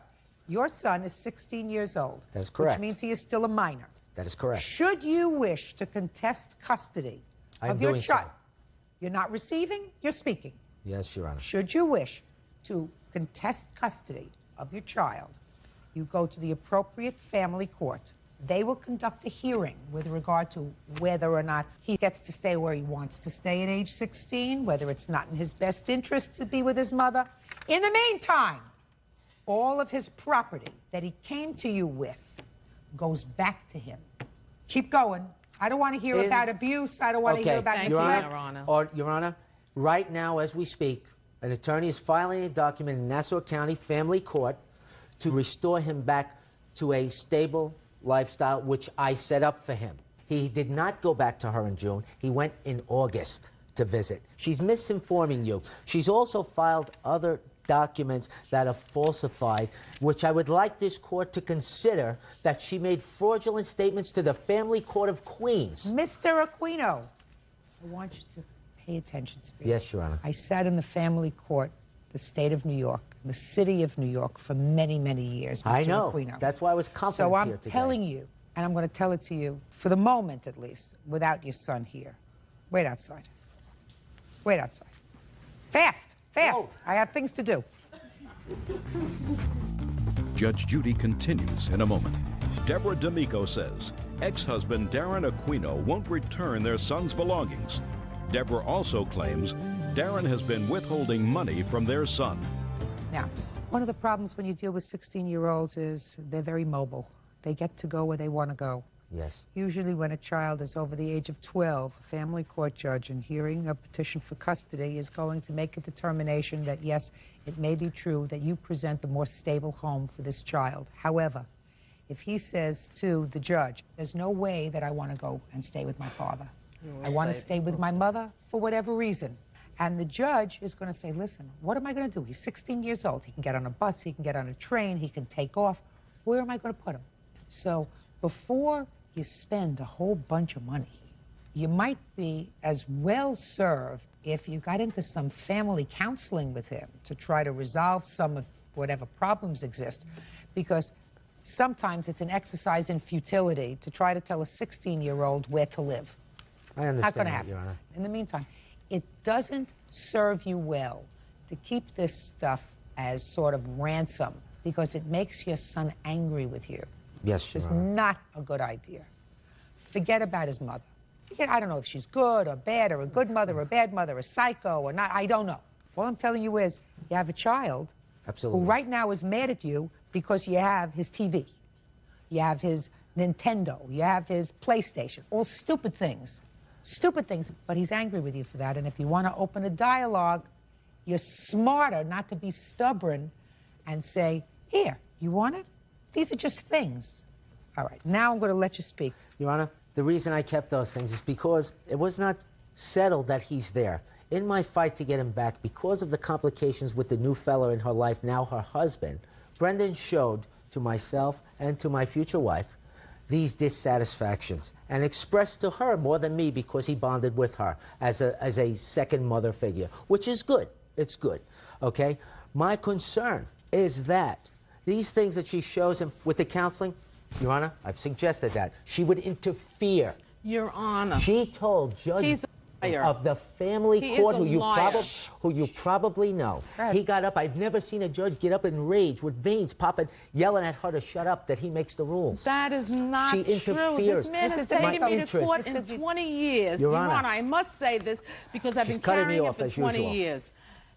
C: Your son is 16 years old.
Q: That is correct.
C: Which means he is still a minor.
Q: That is correct.
C: Should you wish to contest custody of your child, you're not receiving, you're speaking.
Q: Yes, Your Honor.
C: Should you wish to contest custody of your child, you go to the appropriate family court. They will conduct a hearing with regard to whether or not he gets to stay where he wants to stay at age 16, whether it's not in his best interest to be with his mother. In the meantime, all of his property that he came to you with goes back to him. Keep going. I don't want to hear about abuse. I don't want to hear about neglect.
Q: Your Honor, right now as we speak, an attorney is filing a document in Nassau County Family Court to restore him back to a stable lifestyle, which I set up for him. He did not go back to her in June. He went in August to visit. She's misinforming you. She's also filed other documents that are falsified, which I would like this court to consider that she made fraudulent statements to the Family Court of Queens.
C: Mr. Aquino, I want you to pay attention to me.
Q: Yes, Your Honor.
C: I sat in the family court, the state of New York, the city of New York for many, many years, Mr.
Q: I know.
C: Aquino.
Q: That's why I was confident
C: So
Q: here
C: I'm
Q: today.
C: telling you, and I'm going to tell it to you, for the moment at least, without your son here. Wait outside. Wait outside. Fast, fast.
Q: Oh.
C: I have things to do.
B: Judge Judy continues in a moment. Deborah D'Amico says ex-husband Darren Aquino won't return their son's belongings. Deborah also claims Darren has been withholding money from their son.
C: Now, one of the problems when you deal with 16-year-olds is they're very mobile. They get to go where they want to go.
Q: Yes.
C: Usually when a child is over the age of 12, a family court judge in hearing a petition for custody is going to make a determination that, yes, it may be true that you present the more stable home for this child. However, if he says to the judge, there's no way that I want to go and stay with my father. I want to stay with my mother for whatever reason. And the judge is going to say, listen, what am I going to do? He's 16 years old. He can get on a bus. He can get on a train. He can take off. Where am I going to put him? So before you spend a whole bunch of money, you might be as well served if you got into some family counseling with him to try to resolve some of whatever problems exist, because sometimes it's an exercise in futility to try to tell a 16-year-old where to live.
Q: I understand
C: Not going to
Q: that,
C: happen.
Q: Your Honor.
C: In the meantime, it doesn't serve you well to keep this stuff as sort of ransom, because it makes your son angry with you.
Q: Yes, Your
C: It's
Q: Honor.
C: not a good idea. Forget about his mother. I don't know if she's good or bad, or a good mother or a bad mother, a psycho or not. I don't know. All I'm telling you is you have a child
Q: Absolutely.
C: who right now is mad at you because you have his TV. You have his Nintendo. You have his PlayStation. All stupid things. Stupid things. But he's angry with you for that. And if you want to open a dialogue, you're smarter not to be stubborn and say, here, you want it? These are just things. All right, now I'm going to let you speak.
Q: Your Honor, the reason I kept those things is because it was not settled that he's there. In my fight to get him back, because of the complications with the new fella in her life, now her husband, Brendan showed to myself and to my future wife these dissatisfactions and expressed to her more than me, because he bonded with her as a second mother figure, which is good. It's good, okay? My concern is that these things that she shows him with the counseling, Your Honor, I've suggested that she would interfere.
O: Your Honor.
Q: She told Judge of the family court, who you probably know. He got up. I've never seen a judge get up in rage with veins popping, yelling at her to shut up, that he makes the rules.
O: That is not
Q: She
O: true.
Q: interferes.
O: This man has taken me to court in 20 years.
Q: Your Honor,
O: I must say this because I've
Q: She's
O: been
Q: cutting me
O: carrying it
Q: off
O: for
Q: as
O: 20
Q: usual.
O: years.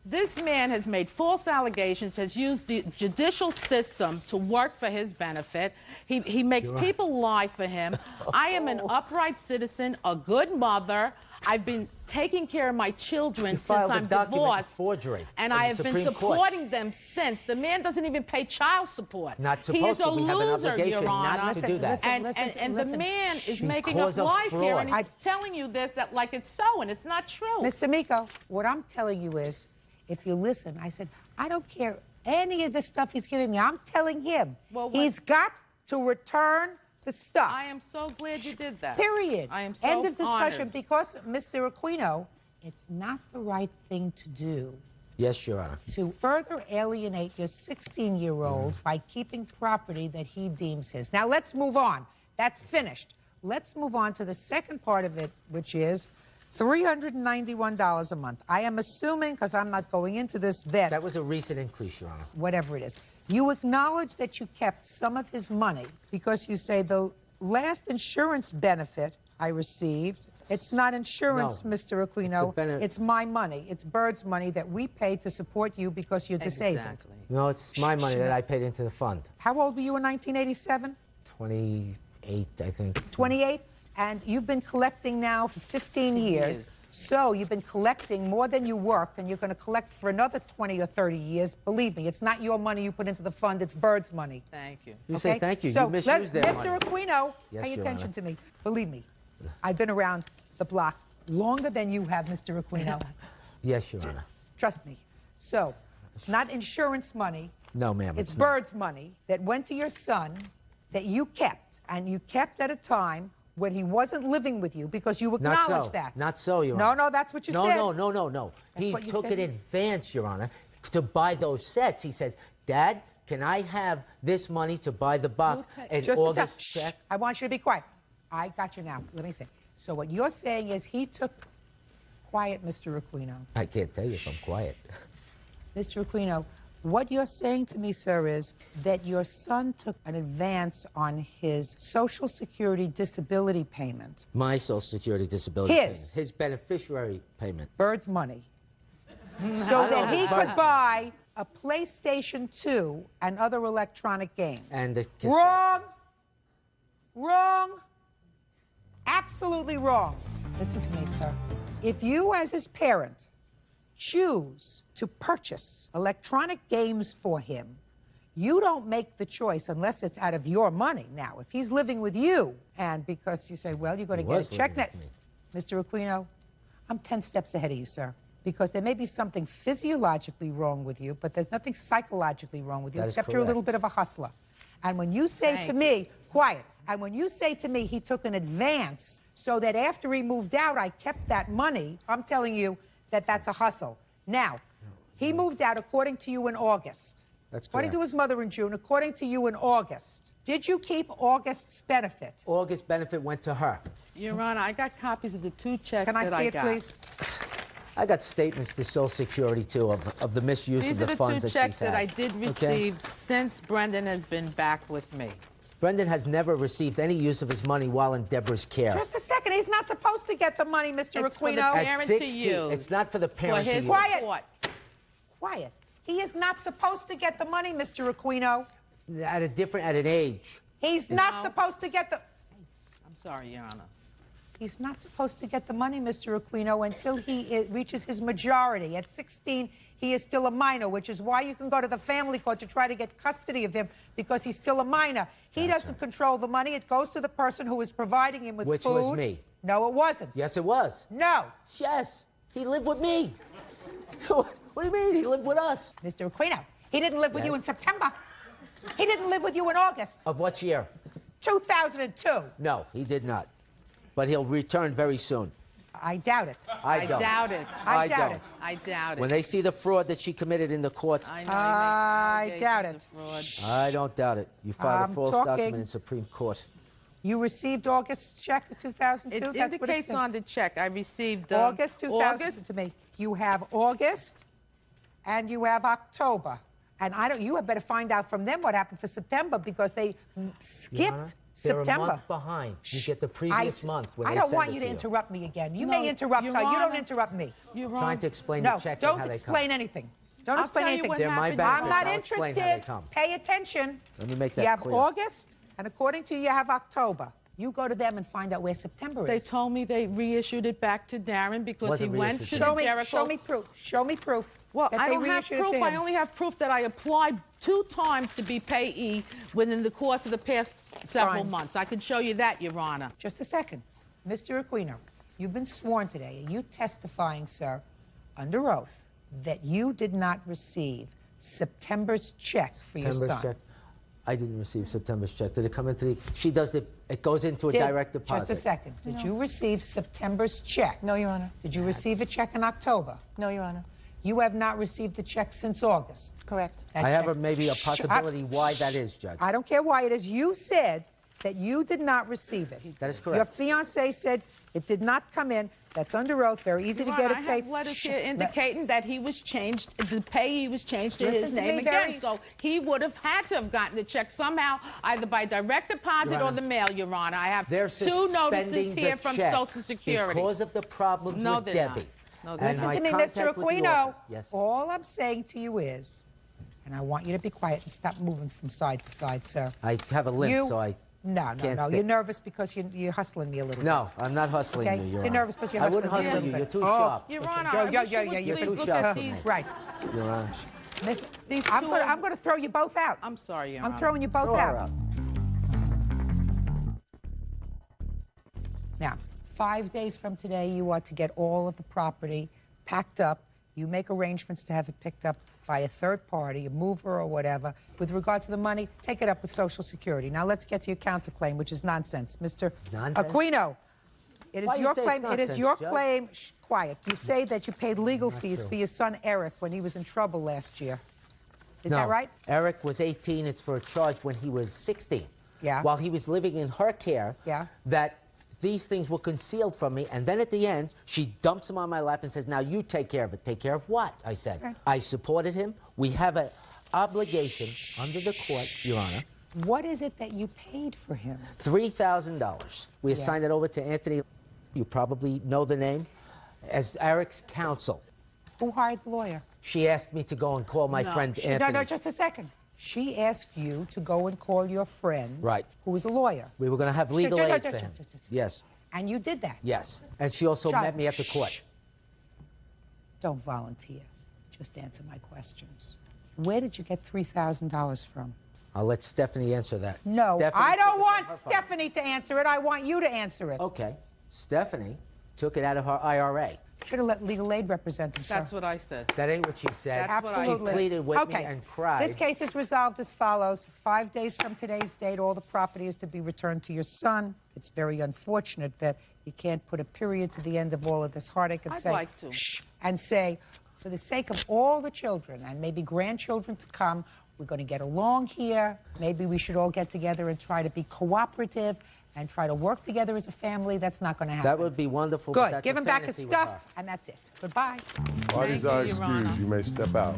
O: This man has made false allegations, has used the judicial system to work for his benefit. He makes people lie for him. I am an upright citizen, a good mother. I've been taking care of my children since I'm divorced.
Q: Forgery
O: and I have been supporting them since. The man doesn't even pay child support.
Q: Not supposed
O: he is
Q: to.
O: a
Q: We have an
O: loser,
Q: obligation
O: Your Honor.
Q: not to do that.
O: And the man is making up
Q: calls a
O: lies here, and
Q: fraud.
O: he's telling you this like it's so, and it's not true.
C: Mr. Miko, what I'm telling you is, if you listen, I said, I don't care any of the stuff he's giving me. I'm telling him he's got to return the stuff.
O: I am so glad you did that.
C: Period.
O: I am so
C: End of discussion.
O: honored.
C: Because, Mr. Aquino, it's not the right thing to do
Q: Yes, Your Honor.
C: to further alienate your 16-year-old by keeping property that he deems his. Now, let's move on. That's finished. Let's move on to the second part of it, which is $391 a month. I am assuming, because I'm not going into this, that
Q: was a recent increase, Your Honor.
C: Whatever it is. You acknowledge that you kept some of his money because you say the last insurance benefit I received, it's not insurance,
Q: No.
C: Mr. Aquino. It's my money. It's Bird's money that we paid to support you because you're disabled.
Q: No, it's my money that I paid into the fund.
C: How old were you in 1987?
Q: 28, I think.
C: 28? And you've been collecting now for 15 years. So you've been collecting more than you worked, and you're going to collect for another 20 or 30 years. Believe me, it's not your money you put into the fund, it's Bird's money.
O: Thank you.
Q: You say thank you.
C: So
Q: You misused their money.
C: Mr. Aquino,
Q: Yes,
C: pay
Q: Your
C: attention
Q: Honor.
C: to me. Believe me, I've been around the block longer than you have, Mr. Aquino.
Q: Yes, Your Honor.
C: Trust me. So it's not insurance money.
Q: No, ma'am,
C: It's
Q: it's not.
C: Bird's money that went to your son that you kept, and you kept at a time when he wasn't living with you because you
Q: Not
C: acknowledged
Q: so.
C: that.
Q: Not so, Your
C: No,
Q: Honor.
C: no, that's what you
Q: no,
C: said.
Q: No.
C: That's
Q: He
C: what you
Q: took
C: said.
Q: it in advance, Your Honor, to buy those sets. He says, Dad, can I have this money to buy the box? And
C: Just a
Q: August
C: sec.
Q: check?
C: Shh. I want you to be quiet. I got you now. Let me say. So what you're saying is he took... Quiet, Mr. Aquino.
Q: I can't tell you if I'm quiet.
C: Mr. Aquino, what you're saying to me, sir, is that your son took an advance on his Social Security disability payment.
Q: My Social Security disability
C: His.
Q: payment. His beneficiary payment.
C: Bird's money. So that he could buy a PlayStation 2 and other electronic games.
Q: And the cassette.
C: Wrong. Wrong. Absolutely wrong. Listen to me, sir. If you, as his parent, choose to purchase electronic games for him, you don't make the choice unless it's out of your money. Now, if he's living with you, and because you say, well, you're going to get a check net, Mr. Aquino, I'm 10 steps ahead of you, sir. Because there may be something physiologically wrong with you, but there's nothing psychologically wrong with you,
Q: That is
C: except you're a little
Q: correct.
C: bit of a hustler. And when you say to me, quiet, and when you say to me he took an advance so that after he moved out, I kept that money, I'm telling you that that's a hustle. Now, he moved out according to you in August.
Q: That's
C: According to
Q: correct.
C: his mother in June, according to you in August. Did you keep August's benefit?
Q: August benefit went to her.
O: Your Honor, I got copies of the 2 checks
C: Can I
O: that
C: see
O: I
C: it,
O: got.
C: please?
Q: I got statements to Social Security, too, of the misuse
O: These
Q: of
O: are
Q: the
O: the
Q: funds
O: 2
Q: that
O: checks
Q: she's
O: that
Q: had.
O: I did
Q: Okay?
O: receive since Brendan has been back with me.
Q: Brendan has never received any use of his money while in Deborah's care.
C: Just a second. He's not supposed to get the money, Mr.
O: It's for the
C: Aquino.
O: parent
Q: At
O: to
Q: 60,
O: use.
Q: it's not for the parent to use.
C: Quiet. Quiet. He is not supposed to get the money, Mr. Aquino.
Q: At an age.
C: He's not supposed to get the...
O: I'm sorry, Your Honor.
C: He's not supposed to get the money, Mr. Aquino, until he reaches his majority. At 16, he is still a minor, which is why you can go to the family court to try to get custody of him, because he's still a minor. He doesn't control the money. It goes to the person who is providing him with
Q: Which
C: food.
Q: was me.
C: No, it wasn't.
Q: Yes, it was.
C: No.
Q: Yes. He lived with me. What do you mean? He lived with us.
C: Mr. Aquino, he didn't live with you
Q: Yes.
C: in September. He didn't live with you in August.
Q: Of what year?
C: 2002.
Q: No, he did not. But he'll return very soon.
C: I doubt it.
Q: I don't.
O: doubt it.
C: I doubt
Q: don't.
C: it.
O: I doubt it.
Q: When they see the fraud that she committed in the courts,
O: I know
C: I doubt it.
Q: I don't doubt it. You filed
C: I'm
Q: a false
C: talking.
Q: document in Supreme Court.
C: You received August's check of 2002?
O: It
C: That's what it
O: indicates
C: says.
O: on the check I received
C: August 2000.
O: August.
C: To me, you have August and you have October. And I don't. You had better find out from them what happened for September, because they skipped
Q: Your Honor,
C: September.
Q: They're a month behind. You get the previous month when
C: I
Q: they
C: don't
Q: send
C: want
Q: it
C: you
Q: to
C: to
Q: you.
C: interrupt me again. You
O: No,
C: may interrupt
O: Your
C: her. You don't
O: Honor.
C: interrupt me.
O: You're
Q: Trying
O: wrong.
Q: to explain
C: No,
Q: the checks
C: don't
Q: and how they
C: explain
Q: come.
C: anything. Don't
O: I'll
C: explain
O: tell you
C: anything.
O: what
Q: They're my
O: happened.
Q: benefit.
C: I'm not
Q: I'll explain how they
C: interested.
Q: come.
C: Pay attention.
Q: Let me make that
C: You have
Q: clear.
C: August, and according to you have October. You go to them and find out where September
O: They
C: is.
O: told me they reissued it back to Darren because
Q: Wasn't
O: he went
Q: reissued
O: to
Q: to
O: the
Q: me.
O: Jericho.
C: Show me proof. Show me proof.
O: Well,
C: that
O: I
C: they
O: don't have
C: reissued it to
O: proof.
C: him.
O: I only have proof that I applied 2 times to be payee within the course of the past several
C: Fine.
O: months. I can show you that, Your Honor.
C: Just a second. Mr. Aquino, you've been sworn today. Are you testifying, sir, under oath, that you did not receive September's check for your
Q: September's
C: son?
Q: check. I didn't receive September's check. Did it come into the... She does the... It goes into a direct deposit.
C: Just a second. Did you receive September's check?
D: No, Your Honor.
C: Did you receive a check in October?
D: No, Your Honor.
C: You have not received the check since August.
D: Correct.
C: That
Q: I have
C: check-
Q: maybe a
C: Shh,
Q: possibility why that is, Judge.
C: I don't care why it is. You said that you did not receive it.
Q: That is correct.
C: Your fiancé said it did not come in. That's under oath. Very easy
O: Your
C: to get
O: Honor,
C: a tape.
O: I have letters
C: Shh.
O: here indicating that he was changed, the payee was changed to
C: Listen
O: his
C: to
O: name
C: me
O: again.
C: very-
O: So he would have had to have gotten the check somehow, either by direct deposit
Q: Your
O: or
Q: Honor,
O: the mail, Your Honor. I have
Q: They're
O: 2 notices
Q: suspending
O: here
Q: the
O: from
Q: check
O: Social Security.
Q: because of the problems
O: No,
Q: with
O: they're not.
Q: Debbie.
O: No,
Q: And
C: Listen
Q: my
C: to me, Mr.
Q: contact with the
C: Aquino.
Q: office. Yes.
C: All I'm saying to you is, and I want you to be quiet and stop moving from side to side, sir.
Q: I have a limp,
C: You-
Q: so I
C: No, no,
Q: Can't
C: no.
Q: stay.
C: You're nervous because you're hustling me a little bit.
Q: No, I'm not hustling
C: Okay?
Q: you, Your
C: You're
Q: Honor.
C: nervous because you're
Q: I
C: hustling
Q: wouldn't
C: me a
Q: hustle
C: little
Q: you.
C: bit.
Q: You're too sharp.
O: Your Honor,
C: Yo,
O: I
C: yo,
O: wish
C: yo,
O: you would
C: yo, you're
O: please
Q: too
O: look
Q: sharp
O: at
Q: for me.
O: these.
C: Right.
Q: Your Honor.
C: Miss,
O: These
C: I'm
O: two-
C: gonna throw you both out.
O: I'm sorry, Your
C: I'm
O: Honor.
C: throwing you both
Q: Throw her
C: out.
Q: out.
C: Now, 5 days from today, you are to get all of the property packed up. You make arrangements to have it picked up by a third party, a mover or whatever. With regard to the money, take it up with Social Security. Now, let's get to your counterclaim, which is nonsense. Mr.
Q: Nonsense?
C: Aquino, it is
Q: Why you
C: your
Q: say it's
C: claim. It is
Q: nonsense,
C: your
Q: Judge?
C: claim. Shh, quiet. You say that you paid legal
Q: Not
C: fees
Q: true.
C: for your son Eric when he was in trouble last year. Is
Q: No.
C: that right?
Q: Eric was 18. It's for a charge when he was 16.
C: Yeah.
Q: While he was living in her care.
C: Yeah.
Q: That these things were concealed from me, and then at the end, she dumps him on my lap and says, now you take care of it. Take care of what? I said.
C: Okay.
Q: I supported him. We have an obligation under the court, Your Honor.
C: What is it that you paid for him?
Q: $3,000. We
C: Yeah.
Q: assigned it over to Anthony, you probably know the name, as Eric's counsel.
C: Who hired the lawyer?
Q: She asked me to go and call my friend Anthony.
C: No, just a second. She asked you to go and call your friend,
Q: Right.
C: who is a lawyer,
Q: We were going to have legal aid for him. Yes,
C: and you did that.
Q: yes. And she also
C: Shut
Q: met
C: up.
Q: me at the court.
C: Shh. Don't volunteer. Just answer my questions. Where did you get $3,000 from?
Q: I'll let Stephanie answer that.
C: No,
Q: Stephanie
C: I
Q: took
C: don't
Q: it
C: want
Q: from her phone.
C: Stephanie to answer it. I want you to answer it.
Q: Okay. Stephanie took it out of her IRA.
C: Should have let legal aid represent himself.
O: That's what I said.
Q: That ain't what she said.
O: That's what I
C: Absolutely.
Q: She pleaded with
C: Okay.
Q: me and cried.
C: This case is resolved as follows. 5 days from today's date, all the property is to be returned to your son. It's very unfortunate that you can't put a period to the end of all of this heartache and
O: I'd
C: say,
O: like to.
C: shh, and say, for the sake of all the children and maybe grandchildren to come, we're going to get along here. Maybe we should all get together and try to be cooperative and try to work together as a family. That's not going to happen.
Q: That would be wonderful. but
C: Good.
Q: that's
C: Give
Q: a
C: him back his
Q: fantasy with her.
C: stuff, and that's it. Goodbye.
A: Parties
O: you,
A: are
O: Your Honor.
A: excused. You may step out.